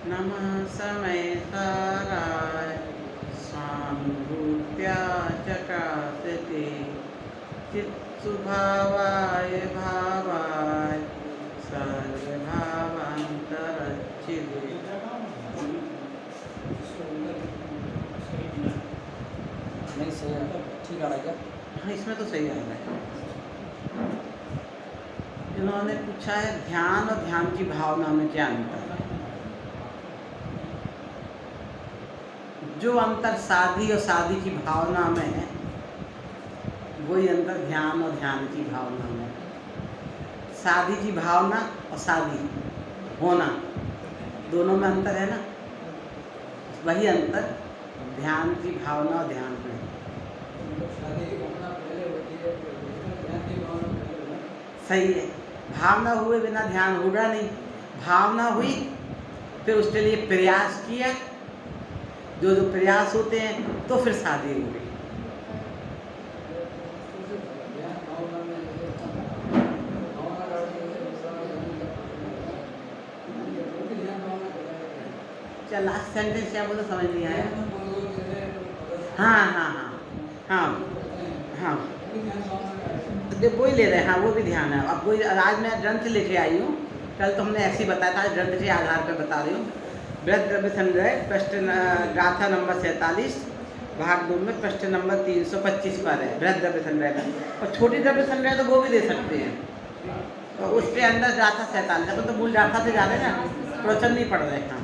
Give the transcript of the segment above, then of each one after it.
नमः समय साराय स्वानुभूत्या चकासते चित्सुभावाय भावाय सर्वभावान्तरच्चिदे। नहीं सही है, ठीक आ रहा है क्या? हाँ, इसमें तो सही आ रहा है। इन्होंने पूछा है ध्यान और ध्यान की भावना में क्या अंतर है। जो अंतर साधी और साधी की भावना में है वही अंतर ध्यान और ध्यान की भावना में है। साधी की भावना और साधी होना दोनों में अंतर है ना, वही अंतर ध्यान की भावना और ध्यान में है। सही है, भावना हुए बिना ध्यान होगा नहीं। भावना हुई फिर उसके लिए प्रयास किया, जो जो प्रयास होते हैं तो फिर शादी हो गई। क्या लास्ट सेंटेंस क्या बोला समझ नहीं आया? हाँ हाँ हाँ हाँ हाँ, तो वही ले रहे हैं। हाँ, वो भी ध्यान है। अब वही आज मैं ग्रंथ लेके आई हूँ, कल तो हमने ऐसे ही बताया था, ग्रंथ के आधार पर बता रही हूँ। बृहद द्रव्य संग्रह पृष्ठ गाथा नंबर 47 भाग 2 में पृष्ठ नंबर 325 पर है बृहद द्रव्य संग्रह में। और छोटी द्रव्य संग्रह तो वो भी दे सकते हैं, तो उसके अंदर गाथा 47 तो मूल गाथा से जा रहे हैं ना, प्रवचन नहीं पढ़ रहे। हाँ,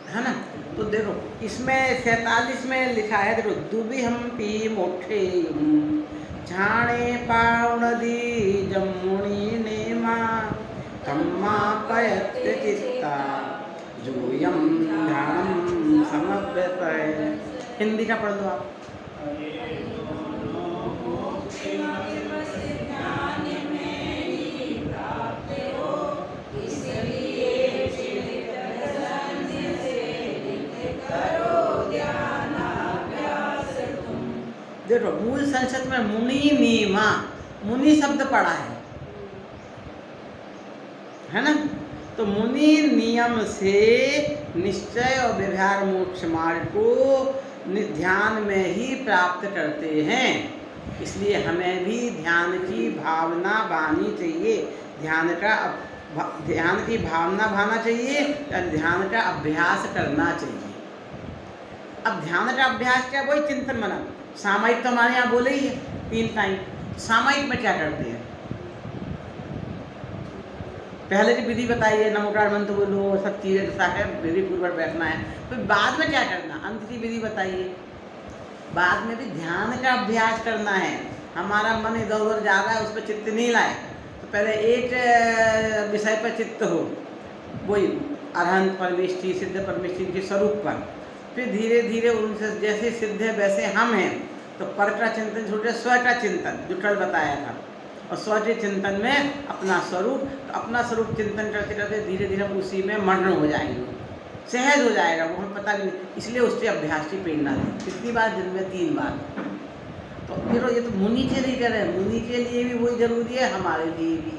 है ना। तो देखो इसमें 47 में लिखा है, देखो दुबी हम पी मोठे झाणे पावनदी जमुनी नेमा कम्मा पयत चित्ता जोयम ध्यानम समव्यतय। हिंदी का पढ़ दो आप। देखो मूल संस्कृत में मुनि नीमा, मुनि शब्द पढ़ा है ना। तो मुनि नियम से निश्चय और व्यवहार मोक्ष मार्ग को ध्यान में ही प्राप्त करते हैं। इसलिए हमें भी ध्यान की भावना बानी चाहिए, ध्यान की भावना भाना चाहिए, ध्यान का अभ्यास करना चाहिए। अब ध्यान का अभ्यास क्या, वही चिंतन मनन। सामायिक तो हमारे यहाँ बोले ही है 3 टाइम। सामायिक में क्या करते हैं, पहले की विधि बताइए, नमोकार मंत्र बोलो, सब चीज़ें जैसा है विधि पूर्वक बैठना है। फिर बाद में क्या करना, अंत की विधि बताइए। बाद में भी ध्यान का अभ्यास करना है। हमारा मन इधर उधर जा रहा है, उस पर चित्त नहीं लाए, तो पहले एक विषय पर चित्त हो, वही अरहंत परमेष्ठी सिद्ध परमेष्ठी के स्वरूप पर। फिर धीरे धीरे उनसे जैसे सिद्ध है वैसे हम हैं, तो पर का चिंतन छोड़ स्व का चिंतन जो कल बताया था, और स्व के चिंतन में अपना स्वरूप चिंतन करते करते धीरे धीरे हम उसी में मग्न हो जाएंगे, सहज हो जाएगा वो, हमें पता नहीं। इसलिए उससे अभ्यास की प्रेरणा दें। कितनी बार, दिन में 3 बार। तो फिर ये तो मुनि के लिए करें, मुनि के लिए भी वही जरूरी है, हमारे लिए भी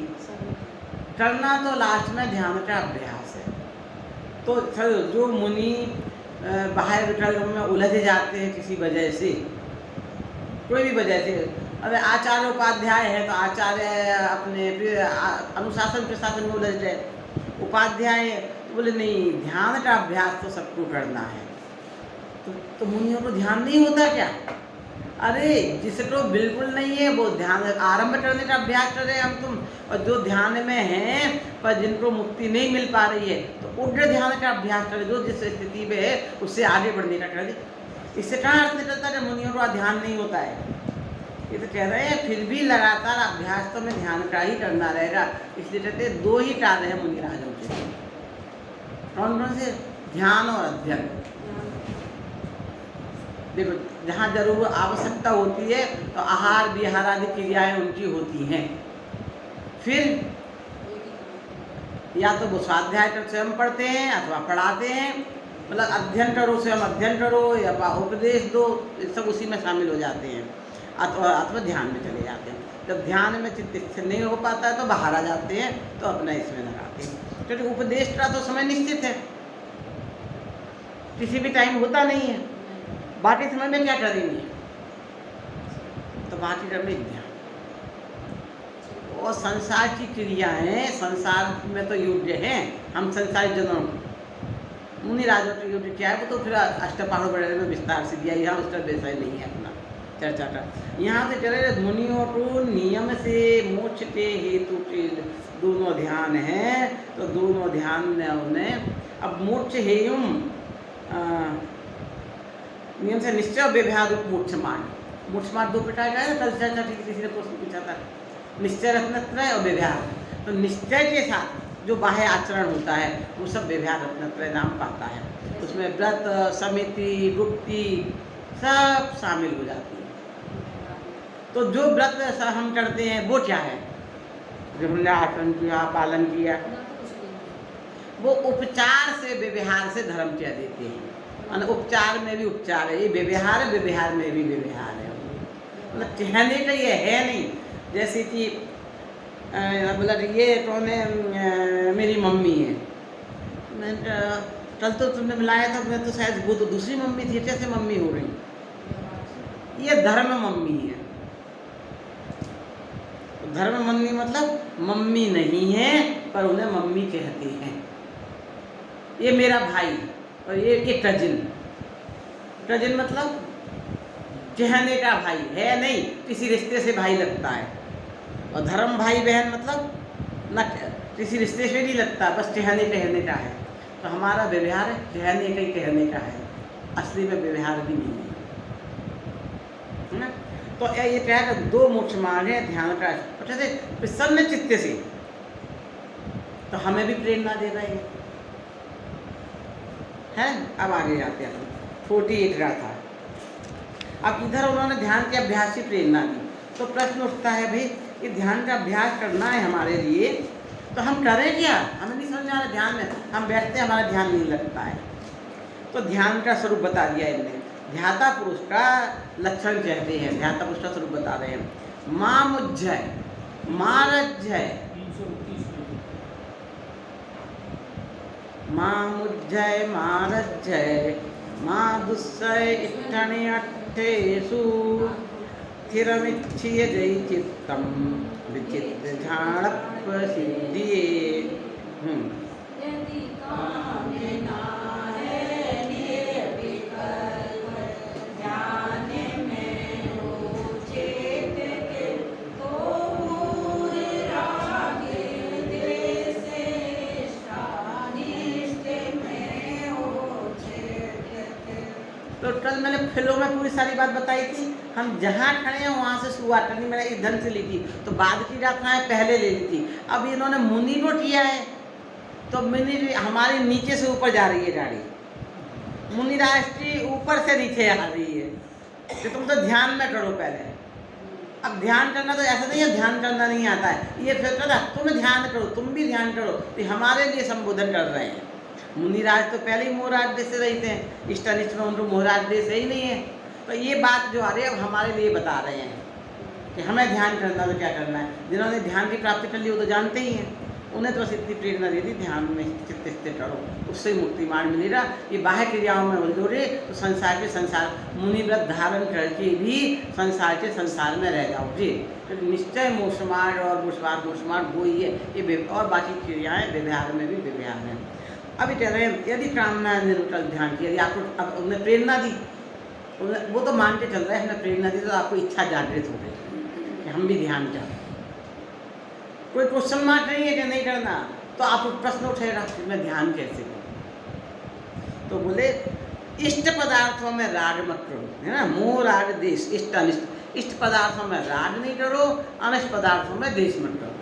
करना। तो लास्ट में ध्यान का अभ्यास है। तो चलो जो मुनि बाह्य विकल्प में उलझ जाते हैं किसी वजह से, कोई भी वजह से, अरे आचार्य उपाध्याय है तो आचार्य अपने अनुशासन प्रशासन में उलझ गए, उपाध्याय बोले नहीं ध्यान का अभ्यास तो सबको करना है। तो मुनियों को ध्यान नहीं होता क्या? अरे जिसको बिल्कुल नहीं है वो ध्यान आरंभ करने का अभ्यास कर रहे हैं हम तुम, और जो ध्यान में हैं पर जिनको मुक्ति नहीं मिल पा रही है तो उग्र ध्यान का अभ्यास करें, जो जिस स्थिति में है उससे आगे बढ़ने का कर दे। इससे कहाँ अर्थ निकलता है मुनियों को ध्यान नहीं होता है? ये तो कह रहे हैं फिर भी लगातार अभ्यास तो में ध्यान का ही करना रहेगा। इसलिए कहते 2 ही कार्य है मुनि राजों के। कौन कौन से? ध्यान और अध्ययन। देखो जहाँ जरूर आवश्यकता होती है तो आहार विहार आदि क्रियाएं उनकी होती हैं। फिर या तो वो स्वाध्याय कर स्वयं पढ़ते हैं अथवा पढ़ाते हैं, मतलब अध्ययन करो स्वयं अध्ययन करो, या उपदेश दो, सब उसी में शामिल हो जाते हैं। अथवा ध्यान में चले जाते हैं। जब ध्यान में चित्त स्थिर नहीं हो पाता है तो बाहर आ जाते हैं, तो अपना इसमें लगाते हैं। क्योंकि उपदेश का तो समय निश्चित है, किसी भी टाइम होता नहीं है। बाकी समय में क्या करेंगे, तो बाकी समय ध्यान और संसार की क्रियाएं संसार में तो योग्य हैं, हम संसारी जनों मुनि राजों के योग्य क्या है वो तो फिर अष्टपहर वगैरह में विस्तार से दिया, यहाँ उसका विषय नहीं है अपना चर्चा का। यहाँ से चले मुनियों को नियम से मोक्ष के हेतु के दोनों ध्यान हैं, तो दोनों ध्यान में उन्हें अब मोक्ष हेयुम नियम से निश्चय व्यवहार रूप मोक्षमार्ग दो प्रकार का है। कल चर्चा की किसी ने प्रश्न पूछा था, निश्चय रत्नत्रय और व्यवहार। तो निश्चय के साथ जो बाह्य आचरण होता है वो सब व्यवहार रत्नत्रय नाम पाता है। उसमें व्रत, समिति, गुप्ति सब शामिल हो जाती है। तो जो व्रत हम करते हैं वो क्या है, जो हमने आचरण किया, पालन किया, वो उपचार से व्यवहार से धर्म कह देते हैं। और उपचार में भी उपचार है, ये व्यवहार है, व्यवहार में भी व्यवहार है। मतलब कहने का ये है नहीं, जैसे कि मतलब ये कौन है, मेरी मम्मी है, मैं कल तो तुमने मिलाया था, मैं तो शायद वो तो दूसरी मम्मी थी, कैसे मम्मी हो रही, ये धर्म मम्मी है। धर्म मम्मी मतलब मम्मी नहीं है पर उन्हें मम्मी कहते हैं। ये मेरा भाई और ये कजिन मतलब कहने का भाई है नहीं, किसी रिश्ते से भाई लगता है। और धर्म भाई बहन मतलब न किसी रिश्ते से नहीं लगता, बस कहने का है। तो हमारा व्यवहार कहने का ही कहने का है, असली में व्यवहार भी नहीं है ना। तो ये क्या है, दो मोक्ष मार्ग है ध्यान का। अच्छे से प्रसन्न चित्त से, तो हमें भी प्रेरणा दे रहे हैं। अब आगे जाते हैं, 48 रहा था। अब इधर उन्होंने ध्यान के अभ्यास की प्रेरणा दी। तो प्रश्न उठता है, भाई कि ध्यान का अभ्यास करना है हमारे लिए, तो हम करें क्या, हमें नहीं समझ आ रहा। ध्यान में हम बैठते हैं, हमारा ध्यान नहीं लगता है। तो ध्यान का स्वरूप बता दिया इनने। ध्याता पुरुष का लक्षण कहते हैं, ध्याता पुरुष का स्वरूप बता रहे हैं। माँ मुज्जय, मारज्जय, माँ मुज्जय, मारज्जय, माँ दुस्सय इष्टने अट्ठेषु स्थिरमिच्छिय जय चित्तम विचित्र झाड़प सिद्धिये। तो कल मैंने फिल्मों में पूरी सारी बात बताई थी। हम जहाँ खड़े हैं वहाँ से शुरुआत करनी, मैंने इस ढंग से ली थी। तो बाद की गाथाएं पहले ले ली थी। अब इन्होंने मुनि को किया है, तो मुनि हमारी नीचे से ऊपर जा रही है गाड़ी, मुनि राष्ट्री ऊपर से नीचे आ रही है। तो तुम तो ध्यान में करो पहले। अब ध्यान करना तो ऐसा नहीं है ध्यान करना नहीं आता है, ये फिर कहता तुम ध्यान करो, तुम भी ध्यान करो। तो हमारे लिए संबोधन कर रहे हैं। मुनिराज तो पहले ही मोहराज से रहते हैं, इष्टानिष्ट में उनको मोहराज देश ही नहीं है। तो ये बात जो आ रही है अब हमारे लिए बता रहे हैं कि हमें ध्यान करना तो क्या करना है। जिन्होंने ध्यान की प्राप्ति कर ली वो तो जानते ही हैं, उन्हें तो बस इतनी प्रेरणा दे दी, ध्यान में चित्त स्थिर करो, उससे मुक्ति मार्ग मिलेगा। ये बाह्य क्रियाओं में उलझोगे तो संसार के संसार मुनि व्रत धारण करके भी संसार के संसार में रह जाओगे। तो निश्चय मोक्ष मार्ग और मोक्ष मार्ग वो ही है। ये और बाकी क्रियाएँ व्यवहार में भी व्यवहार हैं। अभी कह रहे हैं यदि कामना निरुटल ध्यान की, यदि आपको अब उन्हें प्रेरणा दी, वो तो मान के चल रहा है हमने प्रेरणा दी, तो आपको इच्छा जागृत हो गई कि हम भी ध्यान करें। कोई क्वेश्चन मार्क नहीं है कि नहीं करना, तो आप प्रश्न उठेगा कि मैं ध्यान कैसे करूँ। तो बोले इष्ट पदार्थों में राग मत करो, है ना। मोह राग देश, इष्ट अनिष्ट। इष्ट पदार्थों में राग नहीं करो, अनिष्ट पदार्थों में देश मत करो।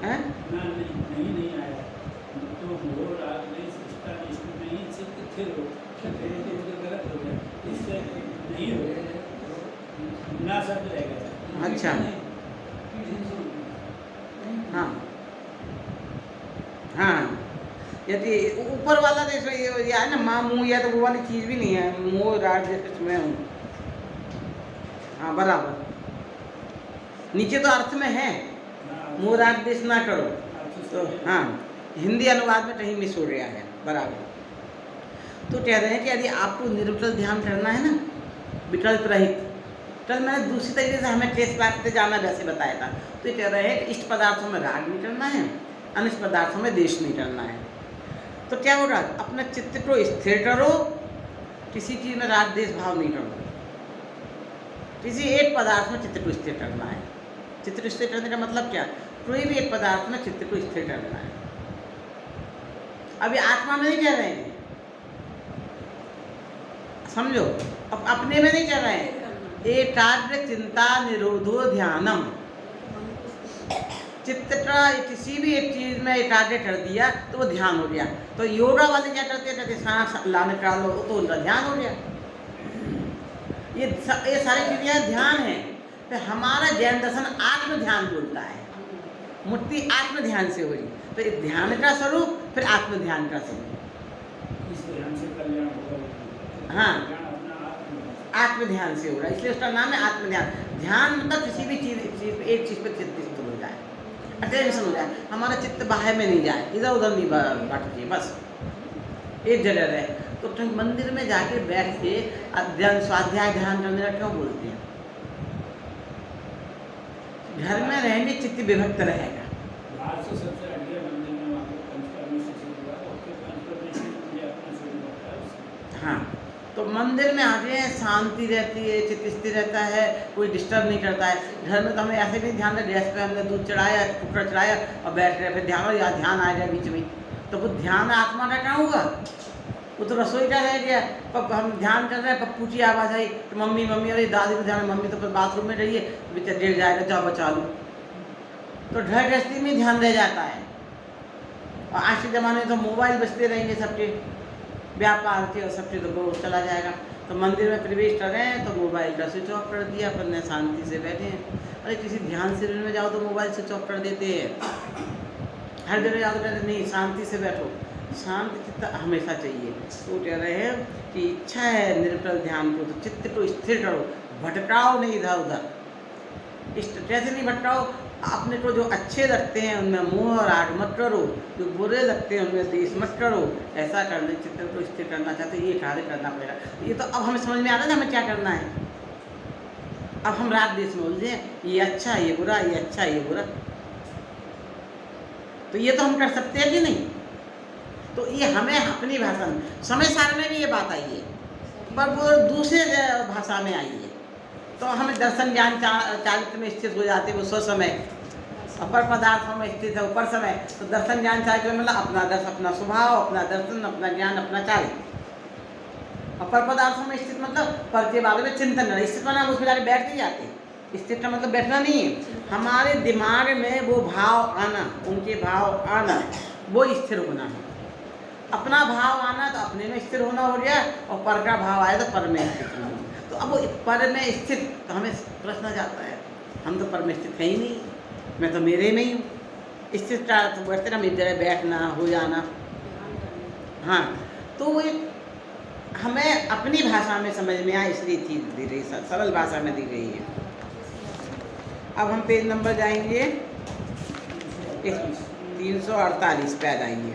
हैं? नहीं आया तो मोह राग देश इष्ट अनिष्ट नहीं से स्थिर हो, गलत हो गया, इससे नहीं हो ना शब्द रहेगा। अच्छा, हाँ हाँ। यदि ऊपर वाला देखो ये है ना माँ मुँह, या तो वो वाली चीज़ भी नहीं है, मोह राग जैसे मैं हूँ। हाँ बराबर, नीचे तो अर्थ में है मोह राग देश ना करो, तो हाँ हिंदी अनुवाद में कहीं मिस हो गया है, बराबर। तो कह रहे हैं कि यदि आपको निर्विकल्प ध्यान करना है ना, विकल्प रहित, कल मैंने दूसरी तरीके से हमें टेस्ट रास्ते जाना वैसे बताया था। तो ये कह रहे हैं कि इष्ट पदार्थों में राग नहीं करना है, अनिष्ट पदार्थों में द्वेष नहीं करना है। तो क्या होगा, अपने चित्त को स्थिर करो, किसी चीज़ में राग द्वेष भाव नहीं करो, किसी एक पदार्थ में चित्त को स्थिर करना है। चित्त को स्थिर करने का मतलब क्या, कोई भी एक पदार्थ में चित्त को स्थिर करना है। अभी आत्मा में नहीं कह रहे हैं, समझो, अब अपने में नहीं कह रहे हैं। एकाग्र चिंता निरोधो ध्यानम, चित्त का किसी भी एक चीज में एकाग्र कर दिया तो वो ध्यान हो गया। तो योगा वाले क्या करते हैं, कहते सांस लाने का लो तो उनका ध्यान हो गया। ये सारी चीजें ध्यान है। तो हमारा जैन दर्शन आत्म ध्यान बोलता है, मुक्ति आत्म ध्यान से हो रही। तो ये ध्यान का स्वरूप, फिर आत्म ध्यान का स्वरूप, इस ध्यान से कल्याण होगा। हाँ कल्याण अपना आत्म ध्यान से हो रहा है, इसलिए उसका नाम है आत्म ध्यान। ध्यान मतलब किसी भी चीज एक चीज पर चित्त स्थिर हो जाए, अटेंशन हो जाए, हमारा चित्त बाहर में नहीं जाए, इधर उधर नहीं भटके, बस एक जगह रहे। तो कहीं मंदिर में जाके बैठ के अध्ययन स्वाध्याय ध्यान करने का क्यों बोलते हैं? घर में रहेंगे चित्त विभक्त रहेगा। बाहर से सबसे आगे मंदिर में वहाँ पे पंचकर्मेश्वर से जुड़ा है, और फिर पंचकर्मेश्वर मुझे अपना स्वरूप होता है उससे। हाँ, तो मंदिर में आके शांति रहती है, चित्त स्थिर रहता है, कोई डिस्टर्ब नहीं करता है। घर में तो हमें ऐसे भी ध्यान रहे, गैस पे हमने दूध चढ़ाया, कुकर चढ़ाया और बैठ रहे, फिर ध्यान हो या ध्यान आ जाए बीच में, तो वो ध्यान आत्मा का क्या होगा? वो तो रसोई का रह गया। पप हम ध्यान कर रहे हैं, पप्पू की आवाज़ आई तो मम्मी मम्मी, अरे दादी को ध्यान, मम्मी तो फिर बाथरूम में रही है, बेचारा गिर जाएगा, जाओ बचा लो। तो घर गृहस्थी में ध्यान रह जाता है। और आज के ज़माने में तो मोबाइल बजते रहेंगे सबके, व्यापार के और सबके, तो वो चला जाएगा। तो मंदिर में प्रवेश कर रहे हैं तो मोबाइल का स्विच ऑफ कर दिया, अपन शांति से बैठे हैं। अरे किसी ध्यान शिविर में जाओ तो मोबाइल स्विच ऑफ कर देते हैं, हर जगह जाओ तो कहते नहीं शांति से बैठो, शांत चित्त हमेशा चाहिए। तो कह रहे हैं कि इच्छा है निर्विकल्प ध्यान को, तो चित्त को स्थिर करो, भटकाओ नहीं इधर उधर। इष्ट कैसे नहीं भटकाओ, अपने को जो अच्छे लगते हैं उनमें मोह और राग मत करो, जो बुरे लगते हैं उनमें द्वेष मत करो। ऐसा करने चित्त को स्थिर करना चाहते ये कार्य करना पड़ेगा। ये तो अब हमें समझ में आ रहा है ना हमें क्या करना है। अब हम राग द्वेष में उलझे, ये अच्छा ये बुरा, ये अच्छा ये बुरा, तो ये तो हम कर सकते हैं कि नहीं? तो ये हमें अपनी भाषा में, समय सार में भी ये बात आई है, पर वो दूसरे भाषा में आई है। तो हमें दर्शन ज्ञान चारित्र में स्थित हो जाते वो स्व समय, अपर पदार्थों में स्थित है ऊपर समय। तो दर्शन ज्ञान चारित्र में मतलब अपना दर्शन, अपना स्वभाव, अपना दर्शन, अपना ज्ञान, अपना चारित्र। अपर पदार्थों में स्थित मतलब पर के बारे में चिंतन करना, स्थित बना उसमें जाके बैठ नहीं जाते। स्थित का मतलब बैठना नहीं है, हमारे दिमाग में वो भाव आना, उनके भाव आना, वो स्थिर होना है। अपना भाव आना तो अपने में स्थिर होना हो गया, और पर का भाव आया तो पर में स्थित होना। तो अब वो पर में स्थित, तो हमें प्रश्न जाता है, हम तो पर में स्थित है ही नहीं, मैं तो मेरे में ही हूँ। स्थित का तो बैठते ना, मेरी जगह बैठना हो जाना। हाँ, तो वो हमें अपनी भाषा में समझ में आए, इसलिए चीज़ दी रही, सरल भाषा में दी गई है। अब हम पेज नंबर जाएंगे 348 पे आ जाएंगे।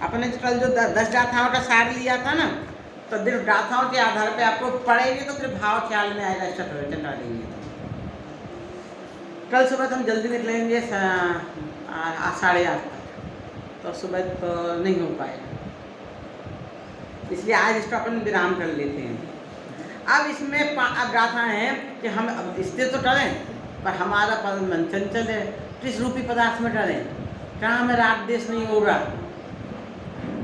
अपने कल जो 10 गाथाओं का सार लिया था ना, तो फिर गाथाओं के आधार पे आपको पढ़ेंगे तो फिर भाव ख्याल में आएगा, इसका प्रवचन डालेंगे। कल सुबह तो हम जल्दी निकलेंगे 8:30 तक, तो सुबह तो नहीं हो पाएगा, इसलिए आज इसको अपन विराम कर लेते हैं। अब इसमें गाथा है कि हम अब स्थिर तो करें, पर हमारा मन चंचल है, किस रूपी पदार्थ में करें, कहाँ हमें राग द्वेष नहीं होगा।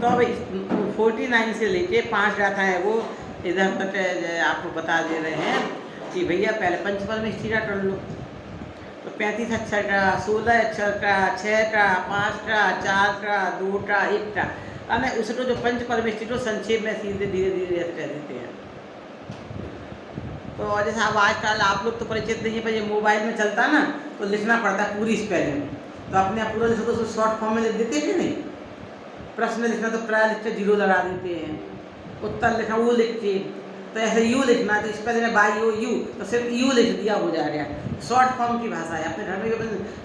तो अब 49 से लेके 5 गाथा है वो इधर तक आपको बता दे रहे हैं कि भैया पहले पंचपद में स्थिर कर लो। तो 35 अक्षर का, 16 अक्षर का, 6 का, 5 का, 4 का, 2 का, 1 का, अने उसको जो पंचपद में स्थिर संक्षेप में सीधे धीरे धीरे कह देते हैं। तो जैसे अब आजकल आप लोग तो परिचित नहीं है, पर ये मोबाइल में चलता ना तो लिखना पड़ता है पूरी स्पेलिंग, तो अपने पूरा लिखो तो शॉर्ट फॉर्म में लिख देते कि नहीं, प्रश्न लिखना तो प्र लिख के 0 लगा देते हैं, उत्तर लिखना वो लिख के, तो ऐसे यू लिखना तो इस पर मैंने बाई ओ यू तो सिर्फ यू लिख दिया, हो जाएगा। शॉर्ट फॉर्म की भाषा है, अपने घर में जो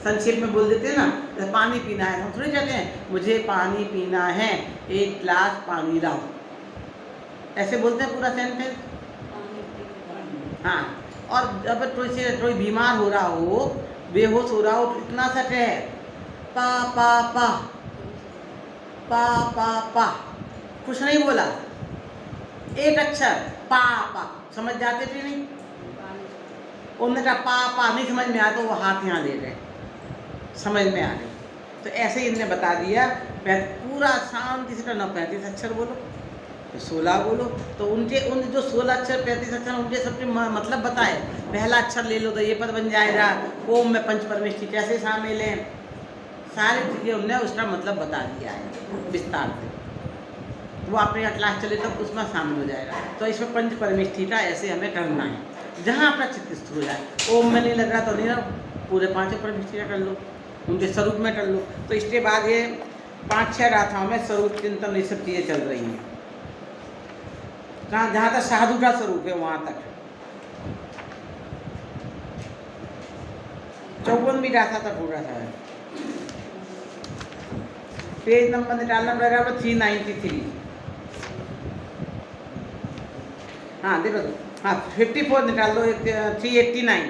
संक्षेप में बोल देते हैं ना, जैसे पानी पीना है हम थोड़ी कहते हैं मुझे पानी पीना है, 1 गिलास पानी लाओ, ऐसे बोलते हैं पूरा सेंटेंस। हाँ, और जब कोई बीमार हो रहा हो, बेहोश हो रहा हो, तो इतना सा है पा पा पा पा पा पा, कुछ नहीं बोला, एक अक्षर पा पा, समझ जाते थे नहीं? उन्होंने कहा पा पा नहीं समझ में आया तो वो हाथ यहाँ ले गए, समझ में आ गई। तो ऐसे ही इनने बता दिया, पूरा शांति से करना, 35 अक्षर बोलो, 16 बोलो, तो उन जो 16 अक्षर 35 अक्षर उनके सबके मतलब बताए। पहला अक्षर ले लो तो ये पद बन जाएगा, ओम में पंच परमेष्ठी कैसे शामिल है, सारी चीज़ें उनने उसका मतलब बता दिया है विस्तार से। वो अपने यहाँ क्लास चले तब उसमें शामिल हो जाएगा। तो इसमें पंच परमेष्ठी का ऐसे हमें करना है, जहाँ अपना चित्त स्थिर हो जाए। ओम में नहीं लग रहा तो नहीं, पूरे 5 परमेष्ठी का कर लो, उनके स्वरूप में कर लो। तो इसके बाद ये 5-6 गाथाओं में स्वरूप चिंतन ये सब चीज़ें चल रही हैं। जहाँ तक साधु का स्वरूप है वहाँ तक 54वीं गाथा तक हो रहा था। पेज नंबर निकालना पड़ेगा तो 393। हाँ देखो, हाँ 54 निकाल लो, 389।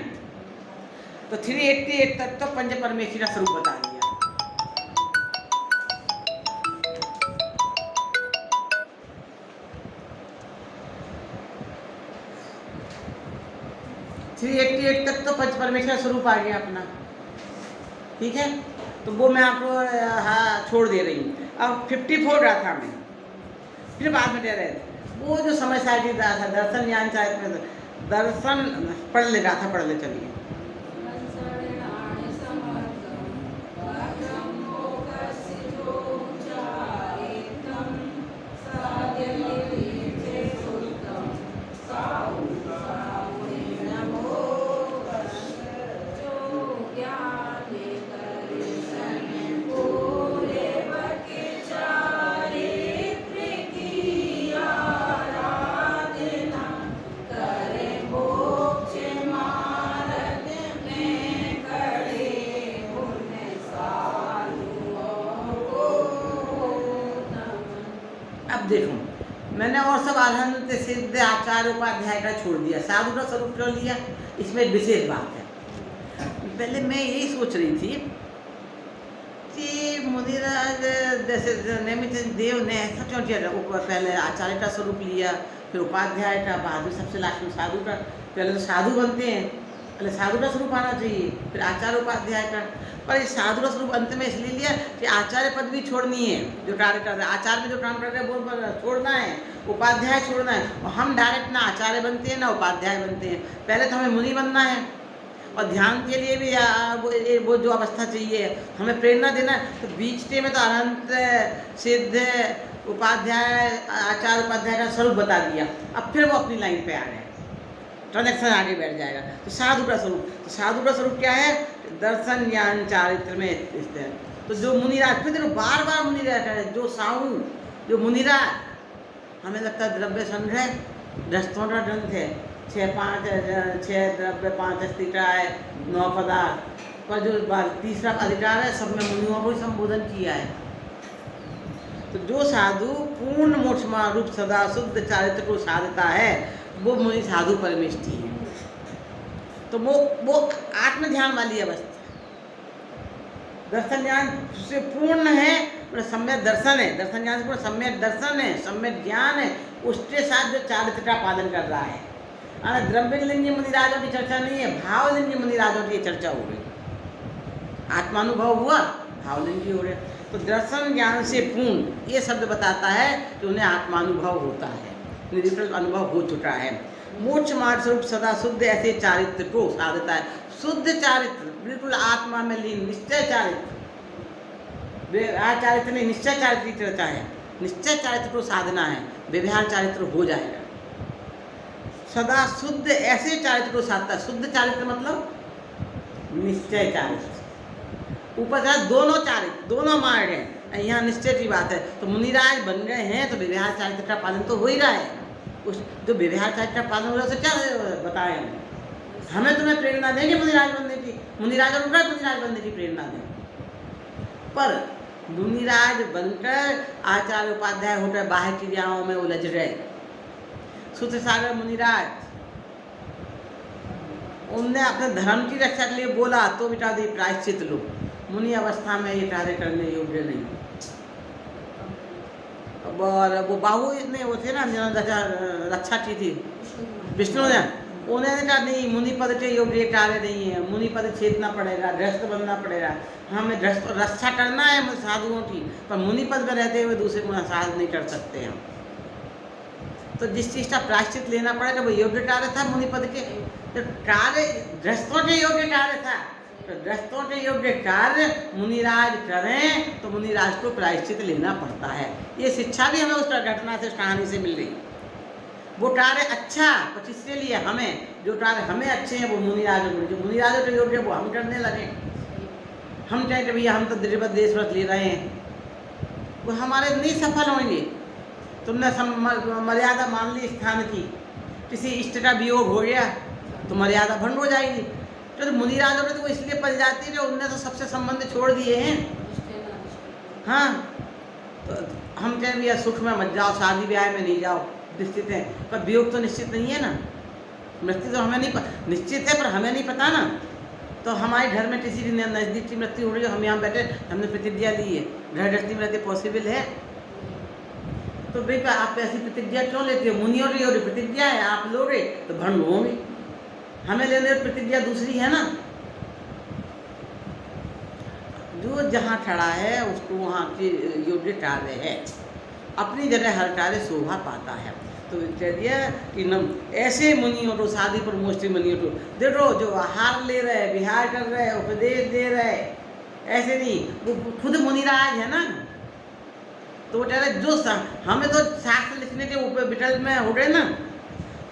तो 388 तक तो पंच परमेष्ठी का स्वरूप बता दिया। तक तो पंच परमेश्वर का स्वरूप आ गया अपना, ठीक है। तो वो मैं आपको हाँ छोड़ दे रही हूँ। अब 54 गाथा में फिर बाद में दे रहे थे वो जो समय साइड था, दर्शन ज्ञान चाहे में दर्शन पढ़ ले, गाथा पढ़ ले, चलिए। देखो मैंने और सब अरहंत सिद्ध आचार्य उपाध्याय का छोड़ दिया, साधु का स्वरूप कर लिया। इसमें विशेष बात है, पहले मैं यही सोच रही थी कि मुनिराज जैसे नैमित देव ने ऐसा क्यों किया, पहले आचार्य का स्वरूप लिया, फिर उपाध्याय का, बाद में सबसे लास्ट में साधु का। पहले तो साधु बनते हैं, पहले साधु का स्वरूप आना चाहिए, फिर आचार्य उपाध्याय का। पर इस साधु का स्वरूप अंत में इसलिए लिया कि आचार्य पद भी छोड़नी है, जो कार्य कर रहे हैं आचार्य में जो काम कर रहे हैं वो छोड़ना है, उपाध्याय छोड़ना है। और हम डायरेक्ट ना आचार्य बनते हैं ना उपाध्याय बनते हैं, पहले तो हमें मुनि बनना है। और ध्यान के लिए भी वो जो अवस्था चाहिए, हमें प्रेरणा देना है। तो बीच में तो अनंत सिद्ध उपाध्याय आचार्य उपाध्याय का स्वरूप बता दिया, अब फिर वो अपनी लाइन पे आ गए, ट्रांजेक्शन आगे बैठ जाएगा। तो साधु का स्वरूप, तो साधु का स्वरूप क्या है, दर्शन ज्ञान चारित्र में स्थित है। तो जो मुनिराज, फिर देखो बार बार मुनिराज है, जो साहू जो मुनिराज, हमें लगता है द्रव्य संग्रह 10 का ग्रंथ है, 6 द्रव्य 5 अस्तिकाय 9 पदार्थ, पर जो 3रा अधिकार है सब में मुनियों को संबोधन किया है। तो जो साधु पूर्ण मोक्ष रूप सदा शुद्ध चारित्र को साधता है वो मुनि साधु परमेष्ठी है। तो वो आत्म ध्यान वाली अवस्था, दर्शन ज्ञान से पूर्ण है, सम्यक दर्शन है, दर्शन ज्ञान से पूर्ण सम्यक दर्शन है, सम्यक ज्ञान है, उसके साथ जो चारित्र का पालन कर रहा है। द्रव्यलिंगी मुनिराजों की चर्चा नहीं है, भावलिंगी मुनिराजों की चर्चा हो गई। आत्मानुभव हुआ, भावलिंगी हो रहे। तो दर्शन ज्ञान से पूर्ण ये शब्द बताता है कि उन्हें आत्मानुभव होता है, निरीक्षण अनुभव हो चुका है। मोक्ष मार्ग स्वरूप सदा शुद्ध ऐसे चारित्र को साधता है। शुद्ध चारित्र बिल्कुल आत्मा में लीन निश्चय चारित्र, आचारित्र नहीं निश्चय चारित्र की चर्चा है। निश्चय चारित्र को साधना है, व्यवहार चारित्र हो जाएगा। सदा शुद्ध ऐसे चारित्र को साधता है। शुद्ध चारित्र मतलब निश्चय चारित्र, ऊपर से दोनों चारित्र, दोनों मार्ग हैं। यहाँ निश्चय की बात है। तो मुनिराज बन गए हैं तो व्यवहार चारित्र का पालन तो हो ही रहा है। उस जो व्यवहार चारित्र का पालन हो रहा है उसे क्या बताएं हम? हमें तुम्हें प्रेरणा देंगे मुनिराज बनने की, मुनिराज और मुनिराज बनने की प्रेरणा दें। पर मुनिराज बनकर आचार्य उपाध्याय होकर बाह्य क्रियाओं में उलझ रहे। सूत्रसागर मुनिराज, उनने अपने धर्म की रक्षा के लिए बोला तो बिटा दी प्रायश्चित लो। मुनि अवस्था में ये कार्य करने योग्य नहीं। और वो बाहु इतने वो थे ना जिन्होंने रक्षा की थी, विष्णु ने, उन्होंने कहा नहीं, मुनि पद के योग्य कार्य नहीं है, मुनि पद छेदना पड़ेगा, गृहस्थ बनना पड़ेगा, हमें गृहस्थ रक्षा करना है साधुओं की, पर मुनि पद में रहते हुए दूसरे को साध नहीं कर सकते हम। तो जिस चीज़ का प्रायश्चित लेना पड़ेगा वो योग्य कार्य था मुनि पद के। तो कार्य गृहस्थों के योग्य कार्य था, तो गृहस्थों के योग्य कार्य मुनिराज करें तो मुनिराज को प्रायश्चित लेना पड़ता है। ये शिक्षा भी हमें उस घटना से, उस कहानी से मिल रही। वो कार्य अच्छा तो किसके लिए? हमें। जो कार्य हमें अच्छे हैं वो मुनिराजों को, जो मुनिराजों के योग्य वो हम करने लगे। हम कहें कि भैया हम तो दृढ़ देश व्रत ले रहे हैं, वो हमारे नहीं सफल होंगे। तुमने मर्यादा मान ली स्थान की, किसी इष्ट का वियोग हो गया तो मर्यादा भंग हो जाएगी। तो मुनिराजों ने तो वो इसलिए पल जाती है, उनने तो सबसे संबंध छोड़ दिए हैं। हाँ, तो हम कहें भैया सुख में मत जाओ, शादी ब्याह में नहीं जाओ, निश्चित है, पर वियोग तो निश्चित नहीं है ना। मृत्यु तो हमें नहीं निश्चित है, पर हमें नहीं पता ना। तो हमारे घर में किसी की नज़दीक की मृत्यु हो रही है, हम यहाँ बैठे, हमने प्रतिज्ञा ली है, घर गृहस्थी में रहते पॉसिबल है? तो भाई आप ऐसी प्रतिज्ञा क्यों लेते हो? मुनियों की और प्रतिज्ञा है, आप लोगे तो भंग होंगे। हमें लेने प्रतिज्ञा दूसरी है ना। जो जहाँ खड़ा है उसको वहाँ के योग्य कार्य है, अपनी जगह हर कार्य शोभा पाता है। तो कह दिया कि ऐसे मुनियों को, शादी पर मोस्टली मुनियों को देखो जो आहार ले रहे, विहार कर रहे, उपदेश दे रहे, ऐसे नहीं, वो खुद मुनिराज है ना। तो वो कह रहे जो हमें तो शास्त्र लिखने के ऊपर विकल्प में हो गए ना,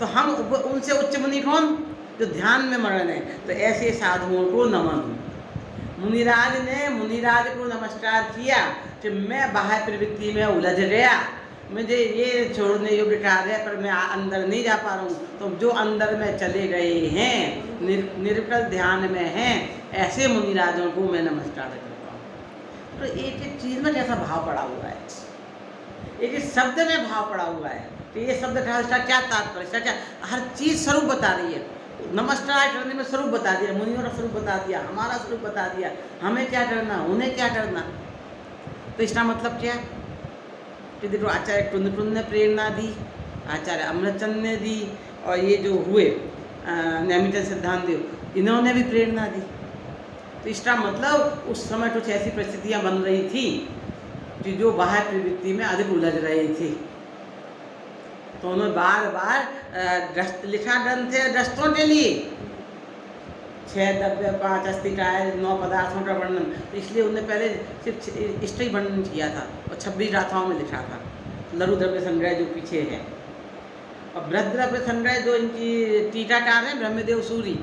तो हम उनसे उच्च मुनि कौन? जो ध्यान में मगन है। तो ऐसे साधुओं को नमन। मुनिराज ने मुनिराज को नमस्कार किया कि मैं बाह्य प्रवृत्ति में उलझ गया, मुझे ये छोड़ने योग्य कार्य है, पर मैं अंदर नहीं जा पा रहा हूँ। तो जो अंदर में चले गए हैं, निर्विकल्प ध्यान में हैं, ऐसे मुनिराजों को मैं नमस्कार करता हूँ। तो एक एक चीज़ में कैसा भाव पड़ा हुआ है, एक एक शब्द में भाव पड़ा हुआ है कि ये शब्द का इसका क्या तात्पर्य, इसका क्या, हर चीज़ स्वरूप बता रही है। नमस्कार करने में स्वरूप बता दिया, मुनियों का स्वरूप बता दिया, हमारा स्वरूप बता दिया, हमें क्या करना, उन्हें क्या करना। तो इसका मतलब क्या है कि देखो आचार्य टुनटुन ने प्रेरणा दी, आचार्य अमृतचंद ने दी, और ये जो हुए नैमित्य सिद्धांत देव, इन्होंने भी प्रेरणा दी। तो इसका मतलब उस समय कुछ ऐसी परिस्थितियाँ बन रही थी कि जो बाह्य प्रवृत्ति में अधिक उलझ रही थी। तो उन्होंने बार बार लिखा ग्रंथ है ग्रस्तों के लिए, 6 द्रव्य 5 अस्थिकाय 9 पदार्थों का वर्णन। तो इसलिए उन्होंने पहले सिर्फ इष्ट ही वर्णन किया था और 26 गाथाओं में लिखा था। लघु द्रव्य संग्रह जो पीछे है, और बृहद द्रव्य संग्रह जो इनकी टीकाकार है ब्रह्मदेव सूरी,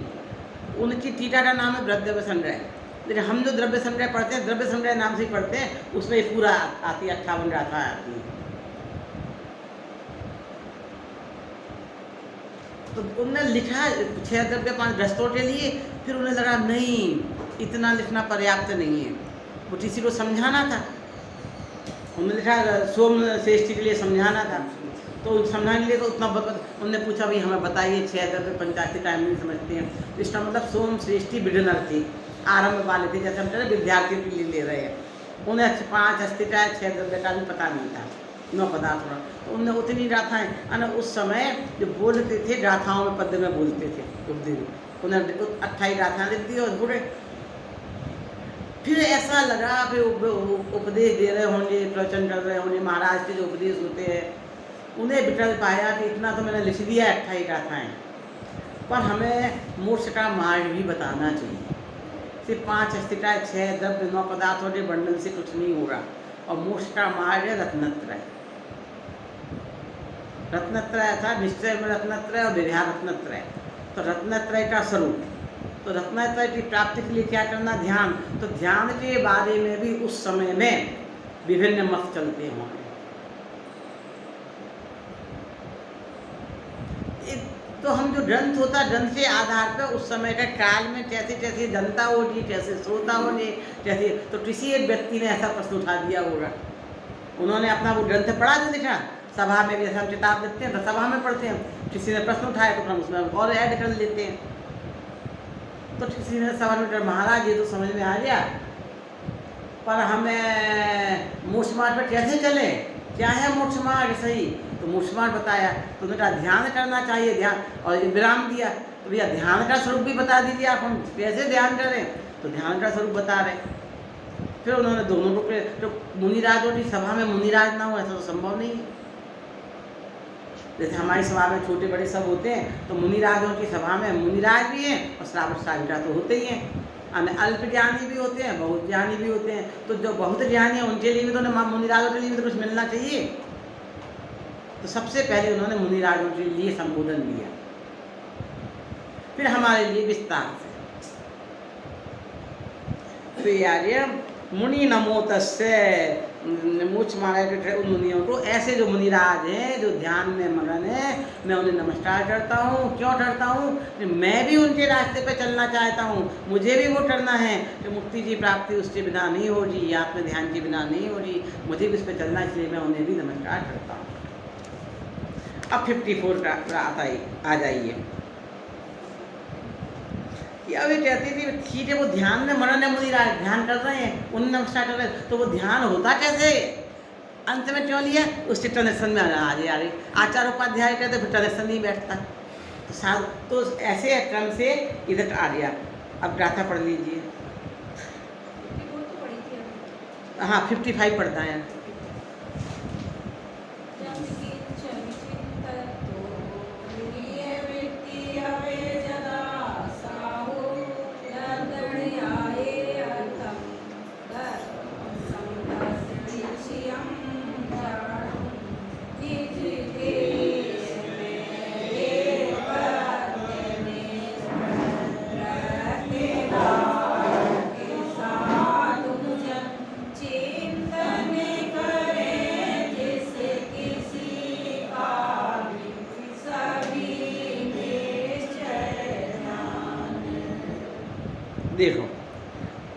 उनकी टीका का नाम है बृहद द्रव्य संग्रह। लेकिन हम जो द्रव्य संग्रह पढ़ते हैं, द्रव्य संग्रह नाम से ही पढ़ते हैं, उसमें पूरा आती है, 58 गाथा आती है। तो उन्होंने लिखा 6 द्रव्य 5 ग्रस्तों के लिए। फिर उन्हें लगा नहीं, इतना लिखना पर्याप्त नहीं है, वो किसी को समझाना था। उन्होंने लिखा सोम श्रेष्ठी के लिए समझाना था, तो समझाने के लिए तो उतना उन्होंने पूछा भाई हमें बताइए 6 द्रव्य पंचायती टाइम नहीं समझते हैं। तो इसका मतलब सोम श्रेष्ठी बिगिनर थी, आरंभ वाले थे, जैसे हम कह रहे विद्यार्थी के लिए ले रहे हैं। उन्हें 5 अस्थिका 6 द्रव्य का भी पता नहीं था, 9 पदार्थ। तो उनने उतनी गाथाएँ, अन उस समय जो बोलते थे गाथाओं में पद्य में बोलते थे, उन्हें 28 गाथाएँ लिख दी और बुरे। फिर ऐसा लगा, फिर उपदेश दे रहे होंगे, प्रवचन कर रहे होंगे, महाराज के जो उपदेश होते हैं, उन्हें विकल्प पाया कि इतना तो मैंने लिख दिया 28 गाथाएँ, पर हमें मोक्ष का मार्ग भी बताना चाहिए। सिर्फ 5 अस्थिका 6 द्रव्य 9 पदार्थों के वर्णन से कुछ नहीं होगा। और मोक्ष का मार्ग है रत्नत्रय। रत्नत्रय था, निश्चय में रत्नत्रय और विद्या रत्नत्रय। तो रत्नत्रय का स्वरूप तो रत्नात्रय की प्राप्ति के लिए क्या करना? ध्यान। तो ध्यान के बारे में भी उस समय में विभिन्न मत चलते होंगे। तो हम जो ग्रंथ होता, ग्रंथ के आधार पर उस समय के काल में कैसे कैसे जनता होगी, कैसे श्रोता होगी, कैसे, तो किसी एक व्यक्ति ने ऐसा प्रश्न उठा दिया होगा। उन्होंने अपना वो ग्रंथ पढ़ा जो लिखा, सभा में भी जैसे हम किताब देते हैं तो सभा में पढ़ते हैं, किसी ने प्रश्न उठाया तो हम उसमें और ऐड कर लेते हैं। तो किसी ने सभा में कहा, महाराज ये तो समझ में आ गया, पर हमें मोक्ष मार्ग पर कैसे चले, क्या है मोक्ष मार्ग सही? तो मोक्ष मार्ग बताया, तो उन्होंने कहा ध्यान करना चाहिए, ध्यान, और विराम दिया। तो भैया ध्यान का स्वरूप भी बता दीजिए आप, हम कैसे ध्यान करें? तो ध्यान का स्वरूप बता रहे। फिर उन्होंने दोनों को, तो मुनिराजों की सभा में मुनिराज ना हो ऐसा तो संभव नहीं है। जैसे हमारी सभा में छोटे बड़े सब होते हैं, तो मुनिराजों की सभा में मुनिराज भी हैं और श्रावक श्राविका तो होते ही हैं। अल्प ज्ञानी भी होते हैं, बहुत ज्ञानी भी होते हैं। तो जो बहुत ज्ञानी है उनके लिए भी तो मुनिराजों के लिए भी तो कुछ मिलना चाहिए। तो सबसे पहले उन्होंने मुनिराजों के लिए संबोधन दिया, फिर हमारे लिए विस्तार से। तो ये मुनि नमो तस्से, मूछ मारे उन मुनियों को, ऐसे जो मुनिराज हैं जो ध्यान में मगन है, मैं उन्हें नमस्कार करता हूँ। क्यों करता हूँ? मैं भी उनके रास्ते पे चलना चाहता हूँ, मुझे भी वो करना है कि मुक्ति की प्राप्ति उसके बिना नहीं हो रही, आत्म ध्यान के बिना नहीं हो रही, मुझे भी उस पर चलना, इसलिए मैं उन्हें भी नमस्कार करता हूँ। अब 54 का आ जाइए। अब ये कहती थी ठीक है, वो ध्यान में मरण है, मुनिराज ध्यान कर रहे हैं, उन्हें नमस्कार कर रहे हैं, तो वो ध्यान होता कैसे? अंत में क्यों लिया? उसके टनेशन में आ रही आचार्य उपाध्याय कहते फिर टनेशन नहीं बैठता। तो ऐसे क्रम से इधर आ गया। अब गाथा पढ़ लीजिए। हाँ 55 पढ़ता है। देखो,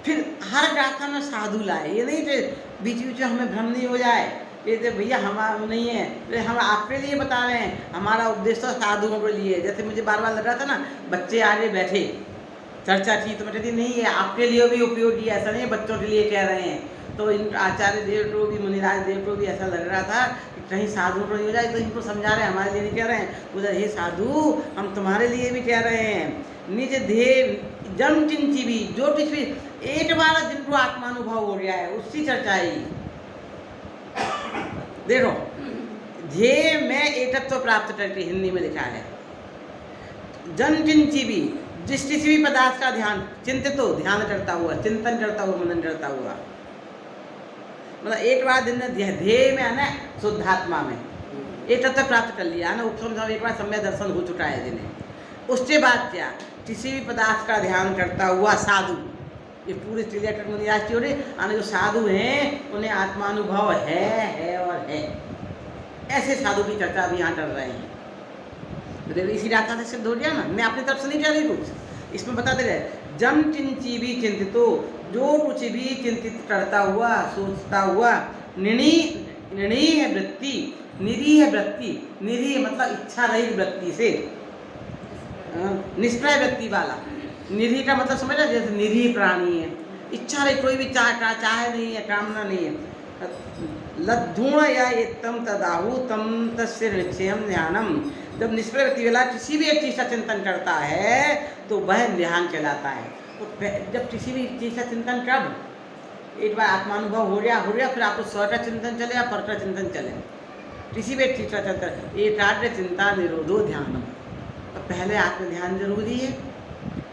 फिर हर गाथा में साधु लाए, ये नहीं कि बीच बीच में हमें भ्रम नहीं हो जाए, ये तो भैया हमारा नहीं है, तो हम आपके लिए बता रहे हैं, हमारा उपदेश तो साधुओं के लिए। जैसे मुझे बार बार लग रहा था ना, बच्चे आगे बैठे चर्चा की, तो मैं नहीं है आपके लिए भी उपयोगी, ऐसा नहीं है बच्चों के लिए कह रहे हैं। तो इन आचार्य देव को भी, मुनिराज देव को भी ऐसा लग रहा था कि कहीं साधुओं को नहीं हो जाए, तो इनको समझा रहे हैं, हमारे लिए नहीं कह रहे हैं। उधर हे साधु, हम तुम्हारे लिए भी कह रहे हैं। निज ध्येय जम चिंची भी, जो कुछ भी एक बार जिनको आत्मानुभव हो गया है उसकी चर्चा ही। देखो, ध्येय में एकत्व प्राप्त करके हिंदी में लिखा है। जन चिंची भी, जिस किसी भी पदार्थ का ध्यान, चिंतित हो, ध्यान करता हुआ, चिंतन करता हुआ, मनन करता हुआ, मतलब एक बार दिन में ध्येय में है ना, शुद्धात्मा में एकत्व प्राप्त कर लिया है ना, उपसम एक बार सम्यक दर्शन हो चुका है जिन्हें। उसके बाद क्या, किसी भी पदार्थ का ध्यान करता हुआ साधु, ये पूरे त्रिलेखन मुनिराज की हो रही, जो साधु हैं उन्हें आत्मानुभव है और है, ऐसे साधु की चर्चा अभी यहाँ कर रहे हैं। तो इसी रास्ता से सिद्ध हो गया ना, मैं अपनी तरफ से नहीं कह रही कुछ, इसमें बताते रहे। जम चिंची भी चिंतितो, जो कुछ भी चिंतित करता हुआ, सोचता हुआ, निर्णीय वृत्ति, निरीह वृत्ति, निरीह मतलब इच्छा रहित वृत्ति से, निष्प्रय व्यक्ति वाला, निरीह का मतलब समझ रहे, जैसे निरीह प्राणी है, इच्छा रही, कोई भी चाहे नहीं है, कामना नहीं है। लद्धूण या तम तदाहु तम तस्य निश्चयम ध्यानम, जब निष्प्रय व्यक्ति वाला किसी भी एक चीज़ का चिंतन करता है तो वह ध्यान कहलाता है। तो जब किसी भी चीज़ का चिंतन, कब एक बार आत्मानुभव हो गया, फिर आपको स्व का चिंतन चले या पर का चिंतन चले, किसी भी एक चीज़ का चिंतन, एकाग्र चिंता निरोधो ध्यानम। तो पहले आत्म ध्यान जरूरी है,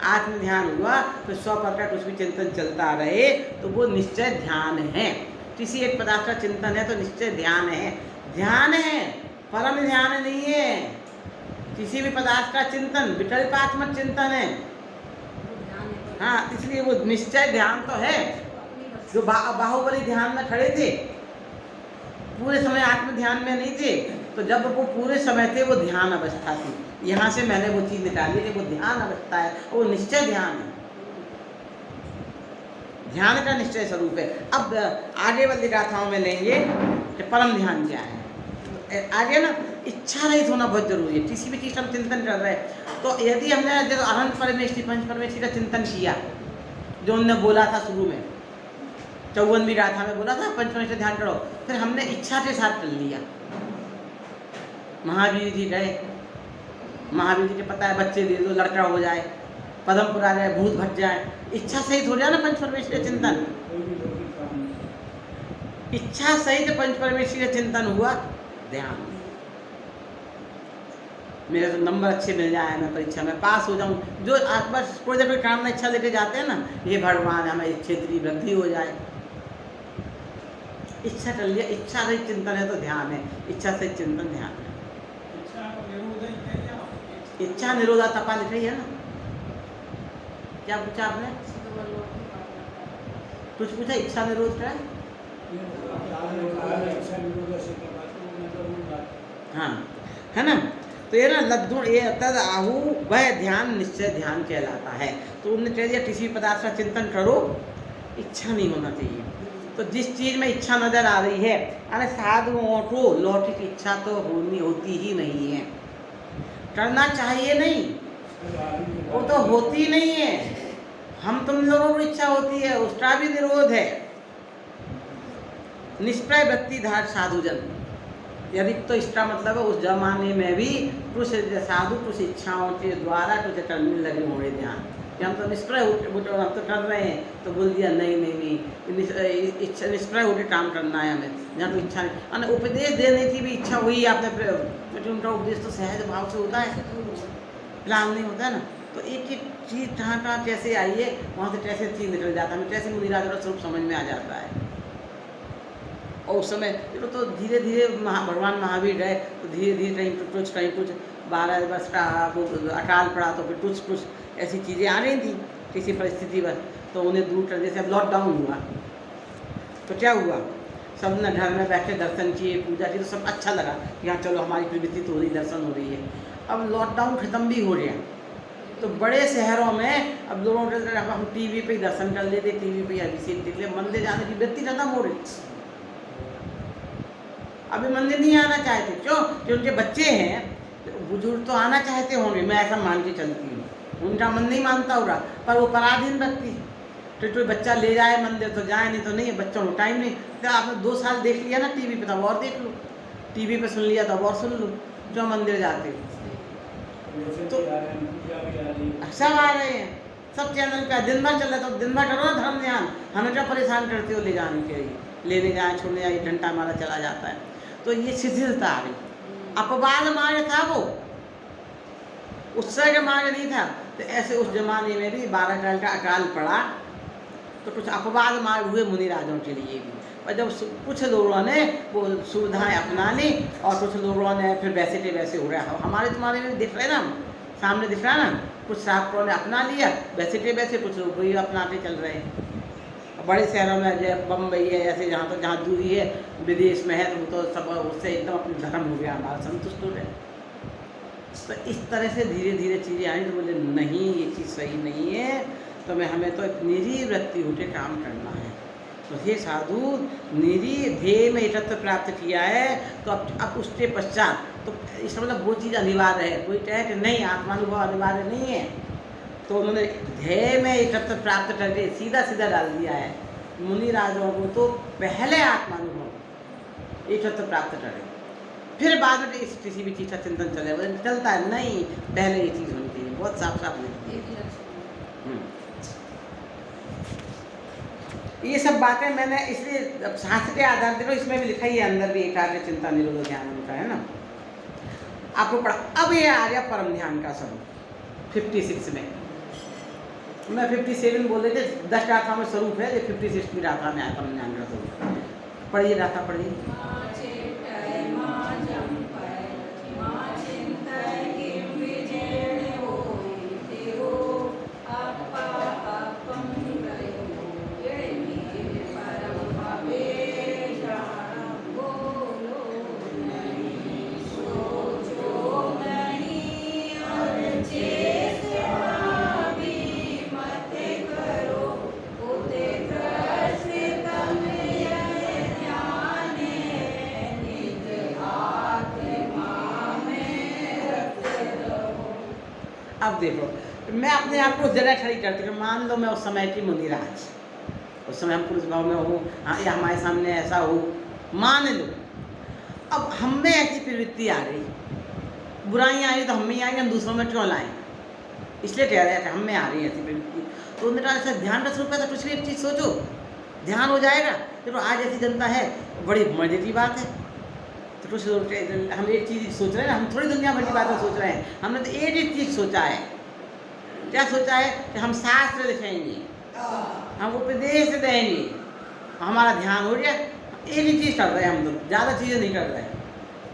आत्म ध्यान हुआ तो स्व पर का कुछ भी चिंतन चलता रहे तो वो निश्चय ध्यान है। किसी एक पदार्थ का चिंतन है तो निश्चय ध्यान है, ध्यान है, परम ध्यान नहीं है। किसी भी पदार्थ का चिंतन विकल्पात्मक चिंतन है, हाँ, इसलिए वो निश्चय ध्यान तो है। जो बाहुबली ध्यान में खड़े थे, पूरे समय आत्म ध्यान में नहीं थे, तो जब वो पूरे समय थे वो ध्यान अवस्था थी। यहाँ से मैंने वो चीज़ निकाली कि वो ध्यान अवस्था है, वो निश्चय ध्यान है, ध्यान का निश्चय स्वरूप है। अब आगे वाली गाथाओं में लेंगे कि परम ध्यान क्या है। आगे ना इच्छा रहित होना बहुत जरूरी है। किसी भी चीज़ का हम चिंतन कर रहे हैं, तो यदि हमने जो अनंत परमेष्टि पंच परमेष्टि का चिंतन किया, जो उन्होंने बोला था शुरू में 54वीं गाथा में बोला था पंच परमेष्टि ध्यान करो, फिर हमने इच्छा के साथ कर लिया। महावीर जी गए, महावीर जी के पता है बच्चे दे दो, लड़का हो जाए, पदमपुर आ जाए, भूत भट जाए, इच्छा सहित हो जाए ना पंच परमेष्टि का चिंतन। इच्छा सहित पंच परमेष्टि का चिंतन हुआ, ध्यान। मेरे तो नंबर अच्छे मिल जाए, मैं परीक्षा में पास हो जाऊं, जो बस कोई कोई काम में इच्छा लेके जाते हैं ना, ये भगवान हमें क्षेत्रीय वृद्धि हो जाए, इच्छा कर लिया। इच्छा रहित चिंतन है तो ध्यान है, इच्छा सहित चिंतन ध्यान है। इच्छा निरोधा तपा लिख रही है ना। क्या पूछा आपने? कुछ पूछा? इच्छा निरोध क्या है? हाँ, है ना। तो ये ना लद्दुण ये तद आहु वह ध्यान निश्चय ध्यान कहलाता है। तो उन्होंने कह दिया किसी पदार्थ का चिंतन करो, इच्छा नहीं होना चाहिए। तो जिस चीज़ में इच्छा नजर आ रही है, अरे साधुओं को लौकिक इच्छा तो होती ही नहीं है, करना चाहिए नहीं, वो तो होती नहीं है। हम तुम लोगों को इच्छा होती है, उसका भी निरोध है। निष्प्रय व्यक्ति धार साधुजन, यदि तो इसका मतलब है उस जमाने में भी कुछ साधु कुछ इच्छाओं के द्वारा कुछ करने लगे होंगे ध्यान, कि हम तो निष्प्रय हम तो कर रहे हैं, तो बोल दिया नहीं नहीं नहीं, इच्छा निष्प्रय होकर काम करना है हमें, जहाँ तो इच्छा नहीं। उपदेश देने की भी इच्छा हुई आपने, उनका उपदेश तो सहज भाव से होता है, प्लान नहीं होता है ना। तो एक एक चीज़ कहाँ कहाँ कैसे आई है, वहाँ से कैसे चीज़ निकल जाता है, कैसे मुनिराज का स्वरूप समझ में आ जाता है। और उस समय तो धीरे धीरे भगवान महावीर गए, तो धीरे धीरे कहीं कुछ 12 वर्ष का वो अकाल पड़ा, तो फिर कुछ ऐसी चीज़ें आ रही थी किसी परिस्थिति पर, तो उन्हें दूर कर, जैसे अब लॉकडाउन हुआ तो क्या हुआ, सब ने घर में बैठे दर्शन किए, पूजा की, तो सब अच्छा लगा कि हाँ चलो हमारी प्रवृत्ति तो हो रही, दर्शन हो रही है। अब लॉकडाउन ख़त्म भी हो गया, तो बड़े शहरों में अब लोगों के हम टीवी पे ही दर्शन कर लेते, टीवी पे अभिषेक देख ले, मंदिर जाने की वृत्ति खत्म हो रही। अभी मंदिर नहीं आना चाहते, क्यों? कि उनके बच्चे हैं, बुजुर्ग तो आना चाहते होंगे, मैं ऐसा मान के चलती हूँ, उनका मन नहीं मानता होगा, पर वो पराधीन व्यक्ति, तो कोई बच्चा ले जाए मंदिर तो जाए, नहीं तो नहीं, बच्चों को टाइम नहीं। तो आपने 2 साल देख लिया ना टीवी पे, तब और देख लो, टीवी पे सुन लिया तब और सुन लो, जो मंदिर जाते तो सब आ रहे हैं, सब चैनल पे दिन भर चल रहा है, तो दिन भर करो ना धर्म ध्यान, हमें क्या परेशान करते हो ले जाने के लिए, लेने जाए छोड़ने जाए, 1 घंटा हमारा चला जाता है। तो ये शिथिलता आ गई, अपवाद मार्ग था वो, उत्सर्ग मार्ग नहीं था। तो ऐसे उस जमाने में भी 12 साल का अकाल पड़ा, तो कुछ अपवाद मार्ग हुए मुनिराजों के लिए भी। और जब कुछ लोगों ने वो सुविधाएं अपना ली, और कुछ लोगों ने फिर वैसे के वैसे हो रहा है, हमारे तुम्हारे में दिख रहे ना, सामने दिख रहा ना, कुछ शास्त्रों ने अपना लिया वैसे के वैसे, कुछ लोग वही अपनाते चल रहे हैं। बड़े शहरों में जैसे बम्बई है, ऐसे जहाँ दूरी है, विदेश में है, तो वो तो सब उससे एकदम अपनी धर्म हो गया, हमारा संतुष्ट हो गए। तो इस तरह से धीरे धीरे चीज़ें आई, तो बोले नहीं ये चीज़ सही नहीं है, तो हमें तो एक निरी वृत्ति होकर काम करना है। तो हे साधु, निरी ध्येय में एकत्व प्राप्त किया है, तो अब उसके पश्चात तो इसका मतलब वो चीज़ अनिवार्य है। कोई कहे कि नहीं आत्मानुभव अनिवार्य नहीं है, तो उन्होंने ध्येय में एकत्व प्राप्त करके सीधा सीधा डाल दिया है। मुनिराजों को तो पहले आत्मानुभव एकत्व प्राप्त करें, फिर बाद में किसी भी चीज़ का चिंतन चलता है, नहीं पहले ये चीज़ होनी चाहिए। बहुत साफ साफ लिखती है। ये सब बातें मैंने इसलिए शास्त्र के आधार देखो, इसमें भी लिखा ही है, अंदर भी एकाग्र चिंता निरोध ध्यान उनका है ना, आपको पढ़ा। अब ये आ गया परम ध्यान का स्वरूप 56 में, मैं 57 बोल रहे थे, 10 गाथा में स्वरूप है, ये 56 की गाथा में आया परम ध्यान का स्वरूप। पढ़िए गाथा पढ़िए। अब देखो, मैं अपने आप को उस जगह खड़ी करती हूँ। मान लो मैं उस समय की मुनिराज, उस समय हम पुरुष भाव में हो, हाँ, या हमारे सामने ऐसा हो, मान लो। अब हम में ऐसी प्रवृत्ति आ रही, बुराइयाँ आई तो हम में ही आएंगे, हम दूसरों में क्यों लाएं? इसलिए कह रहे हैं कि हम में आ रही है ऐसी प्रवृत्ति। तो उन्होंने कहा ऐसा ध्यान का स्वरूप है तो कुछ भी एक चीज़ सोचो, ध्यान हो जाएगा। तो आज ऐसी जनता है, बड़ी मजे की बात है। तो कुछ हम एक चीज़ सोच रहे हैं ना, हम थोड़ी दुनिया भर की बातें सोच रहे हैं। हमने तो एक ही चीज़ सोचा है। क्या सोचा है? कि हम शास्त्र लिखेंगे, हम उपदेश देंगे, हमारा ध्यान हो गया। एक ही चीज़ कर रहे हैं हम लोग, ज़्यादा चीज़ें नहीं कर रहे हैं।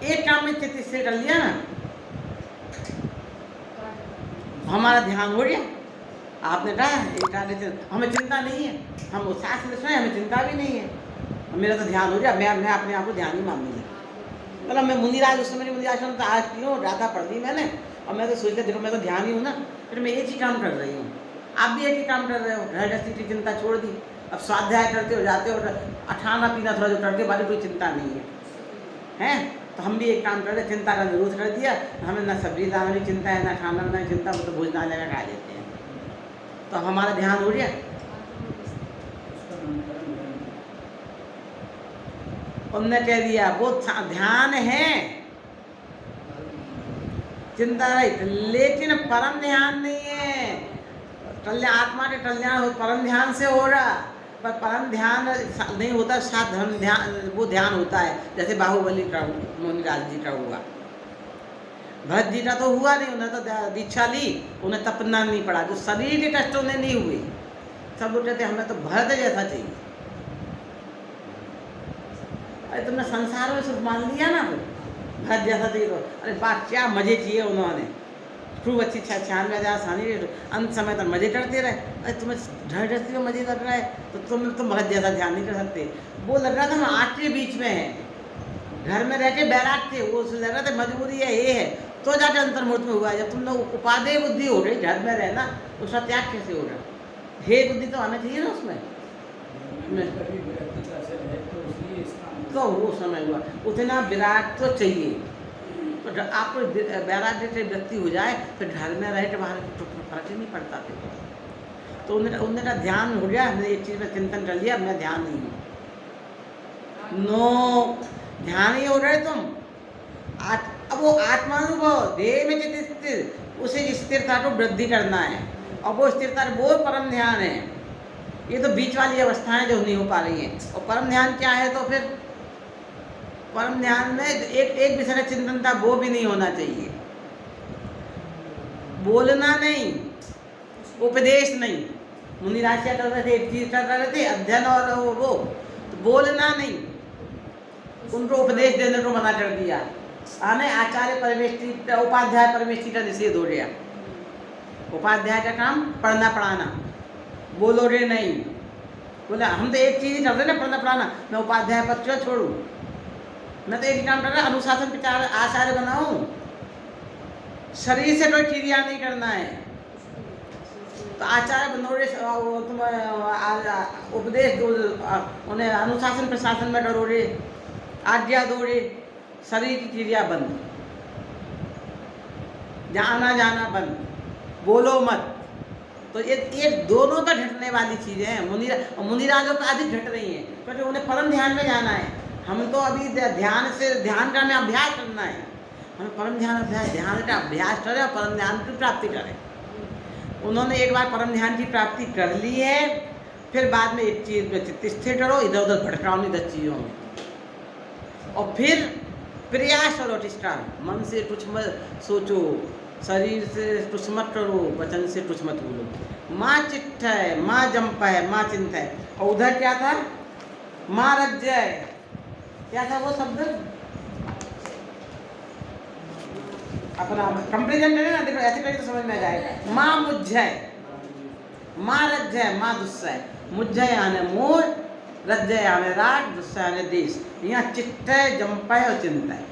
एक काम में चित्त स्थिर कर लिया ना, हमारा ध्यान हो गया। आपने कहा एक हमें चिंता नहीं है, हम शास्त्र लिख रहे हैं, हमें चिंता भी नहीं है, मेरा तो ध्यान हो गया। मैं अपने आप को ध्यान ही मान लिया। मतलब मैं मुनिराज, उस समय मुनिराज तो आज क्यों राधा पढ़ ली मैंने, और मैं तो सोच लिया देखो मैं तो ध्यान ही हूँ ना, फिर मैं एक ही काम कर रही हूँ। आप भी एक ही काम कर रहे हो, घर गृहस्थी की चिंता छोड़ दी, अब स्वाध्याय करते हो, जाते हो, खाना पीना थोड़ा जो करते हो, बाकी कोई चिंता नहीं है, हैं? तो हम भी एक काम कर रहे, चिंता का निरोध कर दिया। हमें ना सब्जी दाना की चिंता है, ना खाना बनाने की चिंता, वो तो भोजनालय में खा लेते हैं। तो हमारा ध्यान हो गया। उनने कह दिया वो ध्यान है, चिंता रहित, लेकिन परम ध्यान नहीं है। कल्याण, आत्मा के कल्याण हो परम ध्यान से हो रहा, पर परम ध्यान नहीं होता, साथ धर्म ध्यान, वो ध्यान होता है। जैसे बाहुबली का मुनिराज जी का हुआ, भरत जी का तो हुआ नहीं, उन्हें तो दीक्षा ली, उन्हें तपना नहीं पड़ा, जो शरीर के कष्ट उन्हें नहीं हुए। सब लोग कहते हमें तो भरत जैसा चाहिए। अरे तुमने संसार में सुख मान लिया ना, तो भरत जैसा चाहिए। तो अरे बात क्या मजे किए उन्होंने, खूब अच्छी 96,000 आसानी, अंत समय तक मजे करते रहे। अरे तुम्हें घर गृहस्थी में मजे लग रहा है तो तुम भरत जैसा ध्यान नहीं कर सकते। वो लग रहा था हम आग के बीच में है, घर में रह के बैराग थे, वो लग रहा था मजबूरी है, ये है, तो जाके अंतर्मुख में हुआ। जब तुम लोग उपादेय बुद्धि हो गई, घर में रहना, उसका त्याग कैसे हो रहा? हे बुद्धि तो आना चाहिए ना उसमें। तो वो समय हुआ, उतना विराट तो चाहिए। तो आपको वैराग्य से वृत्ति हो जाए, फिर घर में रहे के बाहर तो फर्क ही नहीं पड़ता। तो उन्हें का ध्यान हो गया, हमने एक चीज़ में चिंतन कर लिया, मैं ध्यान नहीं हूँ। नो, ध्यान ही हो रहे तुम। अब वो आत्मानुभव, देह में चित्त स्थिर, उसे स्थिरता को वृद्धि करना है, और वो स्थिरता वो परम ध्यान है। ये तो बीच वाली अवस्थाएं जो नहीं हो पा रही हैं। और परम ध्यान क्या है? तो फिर परम ध्यान में एक विषय का चिंतन था, वो भी नहीं होना चाहिए। बोलना नहीं, उपदेश नहीं। मुनिराज क्या कर रहे थे? एक चीज कर रहे थे, अध्ययन और वो, तो बोलना नहीं, उनको उपदेश देने को मना कर दिया। आने आचार्य परमेष्ठी, उपाध्याय परमेष्ठी का निषेध हो गया। उपाध्याय का काम पढ़ना पढ़ाना, बोलोगे नहीं। बोला हम तो एक चीज ही कर रहे ना, पढ़ना पढ़ाना, मैं उपाध्याय पद क्यों छोड़ूं? मैं तो एक ही काम कर रहा, अनुशासन विचार आचार्य बनाऊं, शरीर से कोई क्रिया नहीं करना है। तो आचार्य बनोगे, तुम उपदेश दो, उन्हें अनुशासन प्रशासन में करोगे, आज्ञा दोगे, शरीर की क्रिया बंद, जाना जाना बंद, बोलो मत। तो ये दोनों का घटने वाली चीज़ें हैं। मुनिराजों पर अधिक घट रही हैं, क्योंकि उन्हें परम ध्यान में जाना है। हम तो अभी ध्यान का हमें अभ्यास करना है। हमें परम ध्यान का अभ्यास करें और परम ध्यान की प्राप्ति करें। उन्होंने एक बार परम ध्यान की प्राप्ति कर ली है, फिर बाद में एक चीज़ में चित्त स्थिर करो, इधर उधर भटकाओ नहीं 10 चीज़ों में, और फिर प्रयास करो इसका, मन से कुछ मत सोचो, शरीर से कुछ मत करो, वचन से कुछ मत बोलो। माँ चिट्ठ है, माँ जंप है, माँ चिंत है। और उधर क्या था? माँ रज्जय, क्या था वो शब्द? अपना कंपेरिजन करें ना, देखो ऐसे करें तो समझ में आ जाएगा। माँ मुझ्जय, माँ रज्जय, माँ दुस्सय। मुझ्जय आने मोह, रज्जय आने राग, दुस्सय आने देश। यहाँ चित्त है, जंप है और चिंता है।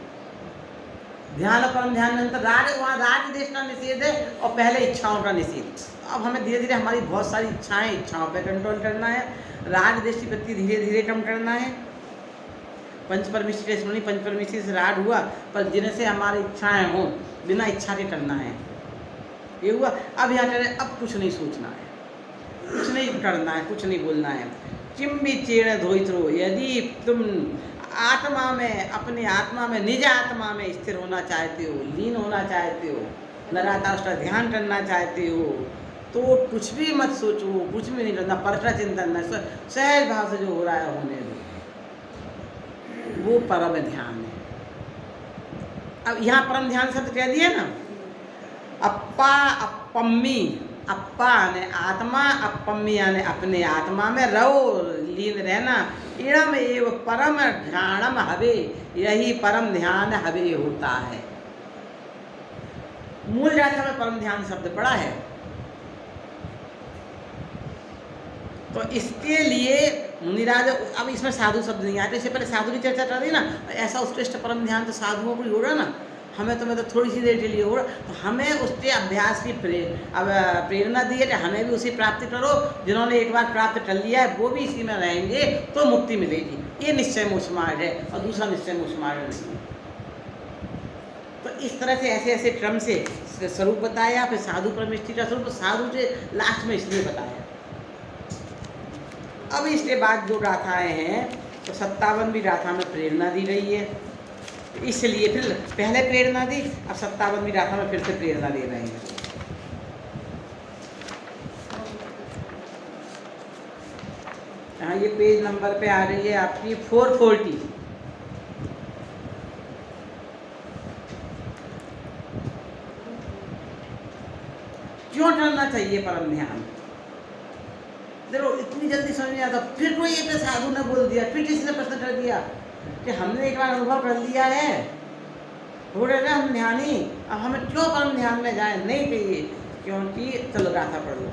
ध्यान और परम ध्यान में अंतर। राग, वहाँ राग देश का निषेध है और पहले इच्छाओं का निषेध। अब हमें धीरे धीरे हमारी बहुत सारी इच्छाओं पे कंट्रोल करना है। राग देश की वृत्ति धीरे धीरे कम करना है। पंच परमेश्वर स्मृति, पंच परमेश्वर से राग हुआ, पर जिनसे हमारी इच्छाएं हों, बिना इच्छा के करना है। ये हुआ। अब यहाँ कह रहे अब कुछ नहीं सोचना है, कुछ नहीं करना है, कुछ नहीं बोलना है। चिम्बी चेण धोइत्रो, यदि तुम आत्मा में, अपनी आत्मा में, निज आत्मा में स्थिर होना चाहते हो, लीन होना चाहते हो, लगातार उसका ध्यान करना चाहते हो, तो कुछ भी मत सोचो, कुछ भी नहीं करना, परखा चिंतन न, सहज भाव से जो हो रहा है होने दो, वो परम ध्यान है। अब यहाँ परम ध्यान शब्द कह दिए ना, अप्पा अप्पम्मी, अप्पा यानी आत्मा, अप्पम्मी यानी अपने आत्मा में रहो, लीन रहना। इड़म एव परम ध्यानम हवे, यही परम ध्यान हवे होता है। मूल रास्ता में परम ध्यान शब्द पड़ा है। तो इसके लिए मुनिराज, अब इसमें साधु शब्द नहीं आते, इससे पहले साधु की चर्चा कर दी ना, ऐसा उत्कृष्ट परम ध्यान तो साधुओं को ही हो रहा ना, हमें तो थोड़ी सी देर के लिए हो रहा, तो हमें उसके अभ्यास की प्रेरणा दी है कि हमें भी उसी प्राप्ति करो। जिन्होंने एक बार प्राप्त कर लिया है वो भी इसी में रहेंगे तो मुक्ति मिलेगी, ये निश्चय मुस्मार्ग है, और दूसरा निश्चय मुस्मार्ग नहीं है। तो इस तरह से ऐसे ऐसे क्रम से स्वरूप बताया, फिर साधु परमिष्टि का स्वरूप साधु से लास्ट में इसलिए बताया। अब इसके बाद जो गाथाएँ हैं तो 57वीं गाथा में प्रेरणा दी गई है, इसलिए फिर पहले प्रेरणा दी, अब 57वीं गाथा में फिर से प्रेरणा दे रहे हैं। हाँ, ये पेज नंबर पे आ रही है आपकी 440। क्यों करना चाहिए परम ध्यान? देखो इतनी जल्दी समझ नहीं आता, फिर कोई एक साधु ने बोल दिया, फिर किसी ने प्रश्न कर दिया कि हमने एक बार अनुभव कर लिया है, हो रहे हम ध्यानी, अब हमें क्यों परम ध्यान में जाए? नहीं चाहिए, क्योंकि चलो गाथा पढ़ लो।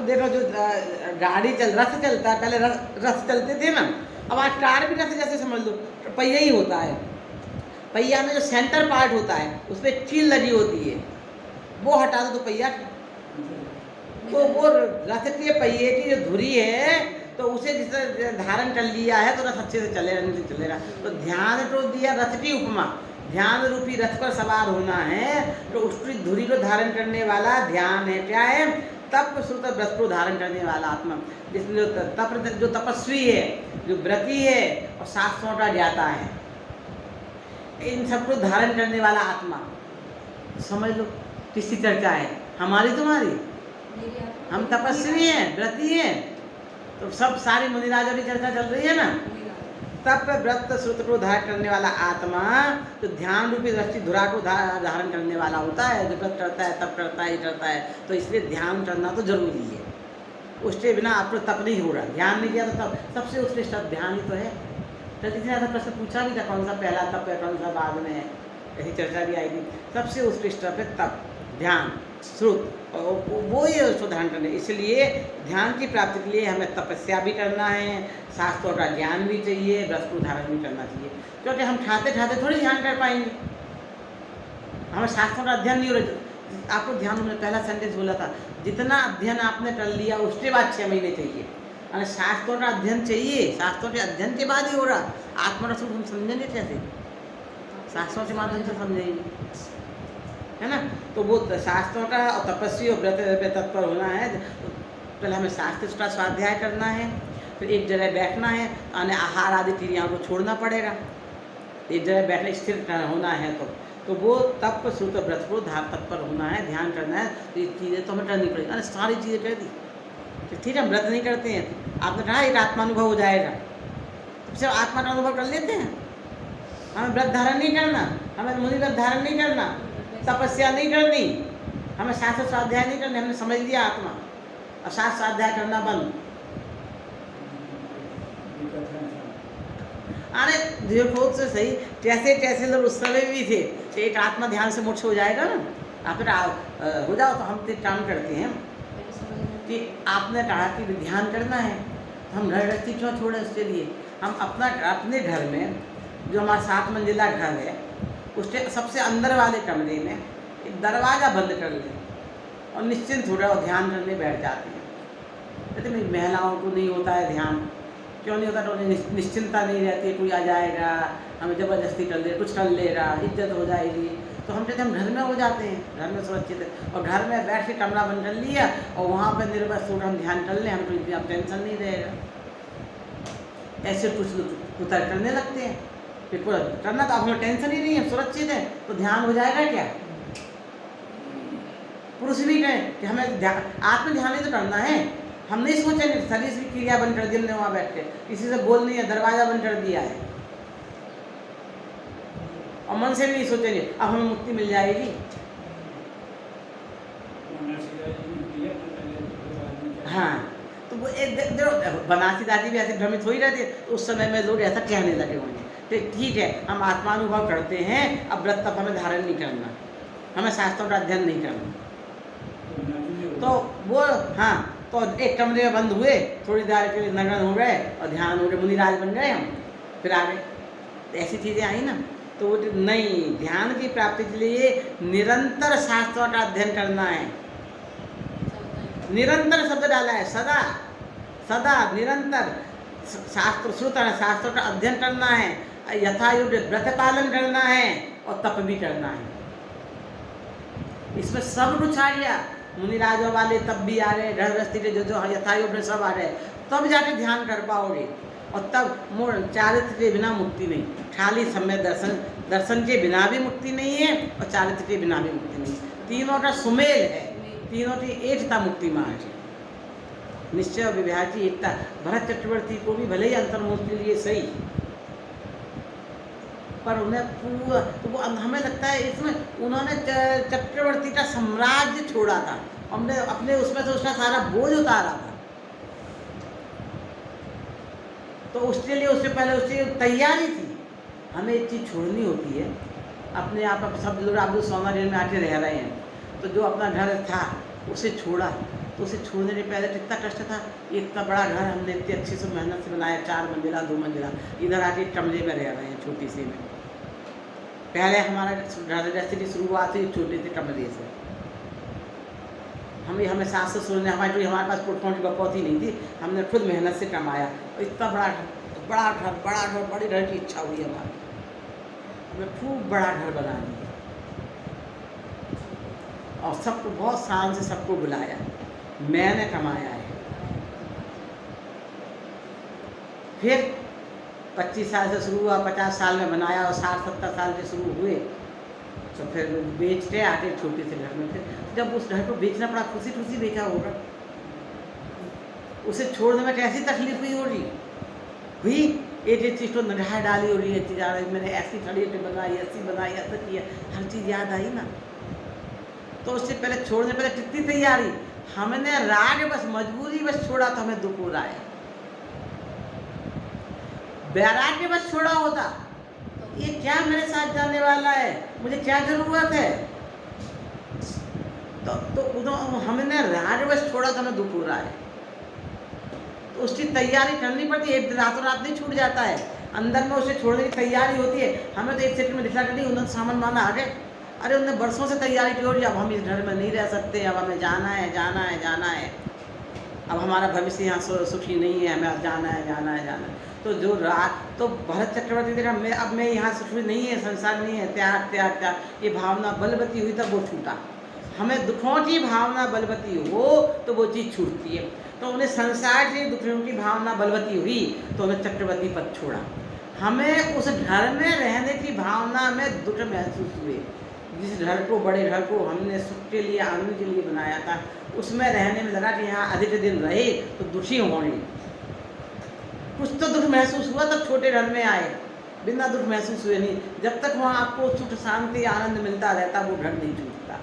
देखो जो गाड़ी रथ चलता है, पहले रथ चलते थे ना, अब आज कार भी रथ जैसे समझ लो, तो पहिया ही होता है। पहिया में जो सेंटर पार्ट होता है उस पर कील लगी होती है, वो हटा दो तो पहिया, तो वो रथ के पहिए की जो धुरी है तो उसे जिस धारण कर लिया है तो रथ अच्छे से चलेगा, नहीं तो चलेगा। तो ध्यान तो दिया रथ की उपमा, ध्यान रूपी रथ पर सवार होना है तो उसकी धुरी को धारण करने वाला ध्यान है। क्या है? तप श्रुत व्रत को धारण करने वाला आत्मा, जिसमें जो तपस्वी है, जो व्रती है और शास्त्रों का ज्ञाता है, इन सबको धारण करने वाला आत्मा। समझ लो किसकी चर्चा है? हमारी तुम्हारी? हम तपस्वी हैं, व्रती हैं, तो सब सारी मुनिराजों की चर्चा चल रही है ना। तप व्रत श्रुत को धारण करने वाला आत्मा तो ध्यान रूपी दृष्टि धुरा को धारण करने वाला होता है, जो व्रत करता है तप करता ही करता है। तो इसलिए ध्यान करना तो जरूरी है, उसके बिना आपको तप नहीं हो रहा। ध्यान नहीं किया तो तप, सबसे उत्कृष्ट ध्यान ही तो है। तो जितने ऐसा प्रश्न पूछा भी था, कौन सा पहला तप है, कौन सा बाद में है, ऐसी चर्चा भी आई थी। सबसे उत्कृष्ट तप है तप, ध्यान, श्रुत, और वो ही उसको धारण करने। इसलिए ध्यान की प्राप्ति के लिए हमें तपस्या भी करना है, शास्त्रों का ज्ञान भी चाहिए, व्रत को धारण भी करना चाहिए। क्योंकि हम खाते खाते थोड़ी ध्यान कर पाएंगे, हमें शास्त्रों का अध्ययन नहीं हो रहा। आपको ध्यान में पहला सेंटेंस बोला था, जितना अध्ययन आपने कर लिया उसके बाद 6 महीने चाहिए। अरे शास्त्रों का अध्ययन चाहिए, शास्त्रों के अध्ययन के बाद ही हो रहा। आत्मा स्वरूप हम समझेंगे कैसे? शास्त्रों के माध्यम से समझेंगे, है ना। तो वो शास्त्रों का और तपस्वी और व्रत पे तत्पर होना है। तो पहले हमें शास्त्र का स्वाध्याय करना है, फिर एक जगह बैठना है, अन्य आहार आदि क्रियाओं को छोड़ना पड़ेगा। एक जगह बैठना, स्थिर होना है तो वो तप श्रुत व्रत को तत्पर होना है, ध्यान करना है। तो ये चीज़ें तो हमें करनी पड़ेगी। अरे सारी चीज़ें कर दी, ठीक है। हम व्रत नहीं करते हैं, आपने कहा एक आत्मानुभव हो जाएगा, तो सिर्फ आत्मा का अनुभव कर लेते हैं। हमें व्रत धारण नहीं करना, हमें मुनि व्रत धारण नहीं करना, तपस्या नहीं करनी, हमें शास्त्र स्वाध्याय नहीं करनी। हमने समझ लिया आत्मा, और शास्त्र स्वाध्याय करना बंद। अरे देखो से सही, जैसे लोग उस समय भी थे, तो एक आत्मा ध्यान से मोक्ष हो जाएगा ना। आप फिर हो जाओ तो हम तो काम करते हैं कि आपने कहा कि ध्यान करना है, हम घर गृहस्थी क्यों छोड़े उसके लिए। हम अपने घर में जो हमारा 7 मंजिला घर है, उसके सबसे अंदर वाले कमरे में एक दरवाज़ा बंद कर लें और निश्चिंत हो रहे और ध्यान करने बैठ जाते हैं। कहते भाई महिलाओं को नहीं होता है ध्यान, क्यों नहीं होता? तो उन्हें निश्चिंता नहीं रहती, कोई आ जाएगा हमें ज़बरदस्ती कर ले, कुछ कर लेगा, इज्जत हो जाएगी। तो हम कहते हम घर में हो जाते हैं, घर में सुरक्षित है, और घर में बैठ के कमरा बंद कर लिया और वहाँ पर निर्भर होकर हम ध्यान कर लें, हमको इतना टेंशन नहीं रहेगा। ऐसे कुछ उतर करने लगते हैं, फिर करना तो अब हमें टेंशन ही नहीं है, सुरक्षित है, तो ध्यान हो जाएगा क्या? पुरुष भी कहें कि हमें आत्म ध्यान ही तो करना है, हम नहीं सोचेंगे, शरीर की क्रिया बंद कर दी हमने वहाँ बैठ के, किसी से बोल नहीं है, दरवाज़ा बंद कर दिया है, और मन से भी नहीं सोचेंगे अब हमें मुक्ति मिल जाएगी। हाँ, तो वो बनासी दादी भी ऐसे भ्रमित हो ही रहती है, तो उस समय में लोग ऐसा कहने लगे होंगे। तो ठीक है, हम आत्मानुभव करते हैं, अब व्रत तक हमें धारण नहीं करना, हमें शास्त्रों का अध्ययन नहीं करना। तो वो हाँ, तो एक कमरे में बंद हुए, थोड़ी देर के लिए नग्न हो गए और ध्यान हो गए, मुनिराज बन गए हम, फिर आ गए। ऐसी चीज़ें आई ना, तो वो नहीं, ध्यान की प्राप्ति के लिए निरंतर शास्त्रों का अध्ययन करना है। निरंतर शब्द डाला है, सदा सदा निरंतर शास्त्र श्रुत शास्त्रों का अध्ययन करना है, यथायुग व्रत पालन करना है और तप भी करना है। इसमें सब कुछ आ गया, मुनिराजों वाले तब भी आ रहे, गृहस्थी के जो यथायुग सब आ रहे, तब जाके ध्यान कर पाओगे। और तब चारित्र के बिना मुक्ति नहीं, खाली समय दर्शन के बिना भी मुक्ति नहीं है और चारित्र के बिना भी मुक्ति नहीं, तीनों का सुमेल है, तीनों की एकता मुक्ति मार्ग है। निश्चय और विवाह की एकता। भरत चक्रवर्ती को भी भले ही अंतर्मुख के लिए सही, पर उन्हें पूरा तो वो हमें लगता है इसमें उन्होंने चक्रवर्ती का साम्राज्य छोड़ा था, हमने अपने उसमें से उसका सारा बोझ उतारा था, तो उसके लिए उससे पहले उसकी तैयारी थी। हमें एक चीज़ छोड़नी होती है अपने आप। सब लोग आप जो सोना जेल में आके रह रहे हैं, तो जो अपना घर था उसे छोड़ा, तो उसे छोड़ने के पहले कितना कष्ट था। इतना बड़ा घर हमने इतनी अच्छी से मेहनत से बनाया, 4 मंजिला 2 मंजिला, इधर आके कमरे में रह रहे हैं छोटी सी में। पहले हमारा गृहस्थी की शुरुआत हुई छोटे से कमरे से। हमें सास ससुर ने हमारे पास पुरखों की बकौती नहीं थी, हमने खुद मेहनत से कमाया। और इतना बड़े घर की इच्छा हुई हमारी, हमें खूब बड़ा घर बना दिया और सबको बहुत शान से सबको बुलाया, मैंने कमाया है। फिर 25 साल से शुरू हुआ, 50 साल में बनाया और 60-70 साल से शुरू हुए, तो फिर बेचते आके छोटे से घर में। फिर जब उस घर को बेचना पड़ा, खुशी खुशी बेचा होगा, उसे छोड़ने में कैसी तकलीफ हुई होगी हुई। एक चीज़ तो नगाह डाली हो रही है, चीज़ आ रही, मैंने ऐसी खड़ी बनाई, ऐसी बनाई, ऐसा किया, हर चीज़ याद आई ना। तो उससे पहले छोड़ने पहले कितनी तैयारी, हमने राग बस मजबूरी बस छोड़ा तो हमें दुख हो रहा है। वैराग्य बस छोड़ा होता, ये क्या मेरे साथ जाने वाला है, मुझे क्या जरूरत है, तो हमने राग बस छोड़ा तो हमें दुख हो रहा है। तो उसकी तैयारी करनी पड़ती है, रातों रात नहीं छूट जाता है, अंदर में उसे छोड़ने की तैयारी होती है। हमें तो एक सेकंड में दिखा करती उन्होंने सामान माना आ गए, अरे उन्होंने बरसों से तैयारी की होगी, अब हम इस घर में नहीं रह सकते, अब हमें जाना है जाना है जाना है, अब हमारा भविष्य यहाँ सुखी नहीं है, हमें जाना है जाना है जाना है। तो जो रात तो भरत चक्रवर्ती देखा, अब मैं यहाँ सुखी नहीं है, संसार नहीं है, त्याग त्याग त्याग, ये भावना बलवती हुई तब वो छूटा। हमें दुखों की भावना बलवती हो तो वो चीज़ छूटती है। तो उन्हें संसार से दुखों की भावना बलवती हुई तो उन्हें चक्रवर्ती पद छोड़ा। हमें उस घर में रहने की भावना में दुख महसूस हुए, जिस घर को, बड़े घर को हमने सुख के लिए, आनंद के लिए बनाया था, उसमें रहने में लगा कि यहाँ अधिक दिन रहे तो दुखी होंगे। कुछ तो दुख महसूस हुआ तब छोटे घर में आए, बिना दुख महसूस हुए नहीं। जब तक वहाँ आपको सुख शांति आनंद मिलता रहता वो घर नहीं छूटता।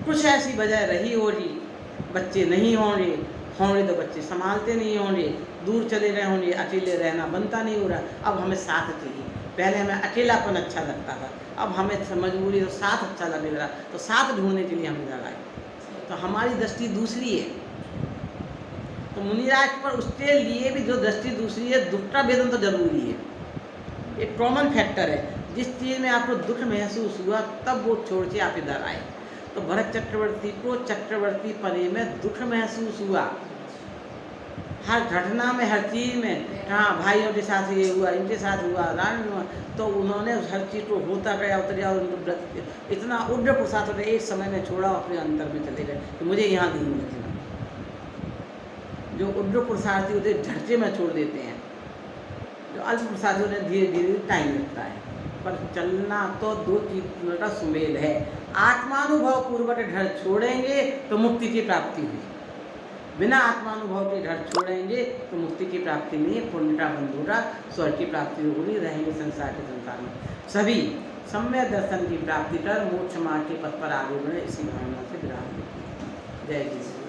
कुछ ऐसी वजह रही होगी, बच्चे नहीं होंगे तो बच्चे संभालते नहीं होंगे, दूर चले गए हों, ये अकेले रहना बनता नहीं हो रहा, अब हमें साथ चाहिए। पहले हमें अकेलापन अच्छा लगता था, अब हमें मजबूरी तो साथ अच्छा लगने लगा, तो साथ ढूंढने के लिए हम इधर आए। तो हमारी दृष्टि दूसरी है। तो मुनिराज पर उसके लिए भी जो दृष्टि दूसरी है, दुख का भेदन तो जरूरी है, एक कॉमन फैक्टर है। जिस चीज़ में आपको दुख महसूस हुआ तब वो छोड़ के आप इधर आए। तो भरत चक्रवर्ती को चक्रवर्ती पने में दुख महसूस हुआ, हर घटना में, हर चीज़ में। हाँ, भाइयों के साथ ये हुआ, इनके साथ हुआ, रानी हुआ, तो उन्होंने हर चीज़ को होता गया, उतर गया, और इतना उग्र प्रसाद होता एक समय में छोड़ा, अपने अंतर में चले गए कि मुझे यहाँ नहीं मिलना। जो उग्र पुरुषार्थी होते झटके में छोड़ देते हैं, जो अल्प पुरुषार्थी होते धीरे धीरे टाइम लगता है। पर चलना तो दो चीज़ों का सुमेल है। आत्मानुभव पूर्वक घर छोड़ेंगे तो मुक्ति की प्राप्ति हुई, बिना आत्मानुभव के घर छोड़ेंगे तो मुक्ति की प्राप्ति नहीं है, पुण्य का बंध होगा, स्वर्ग की प्राप्ति होगी, रहेंगे संसार के संसार में। सभी सम्यक दर्शन की प्राप्ति कर मोक्ष मार्ग के पथ पर आगे बढ़े, इसी भावना से विराम देते हैं। जय जी।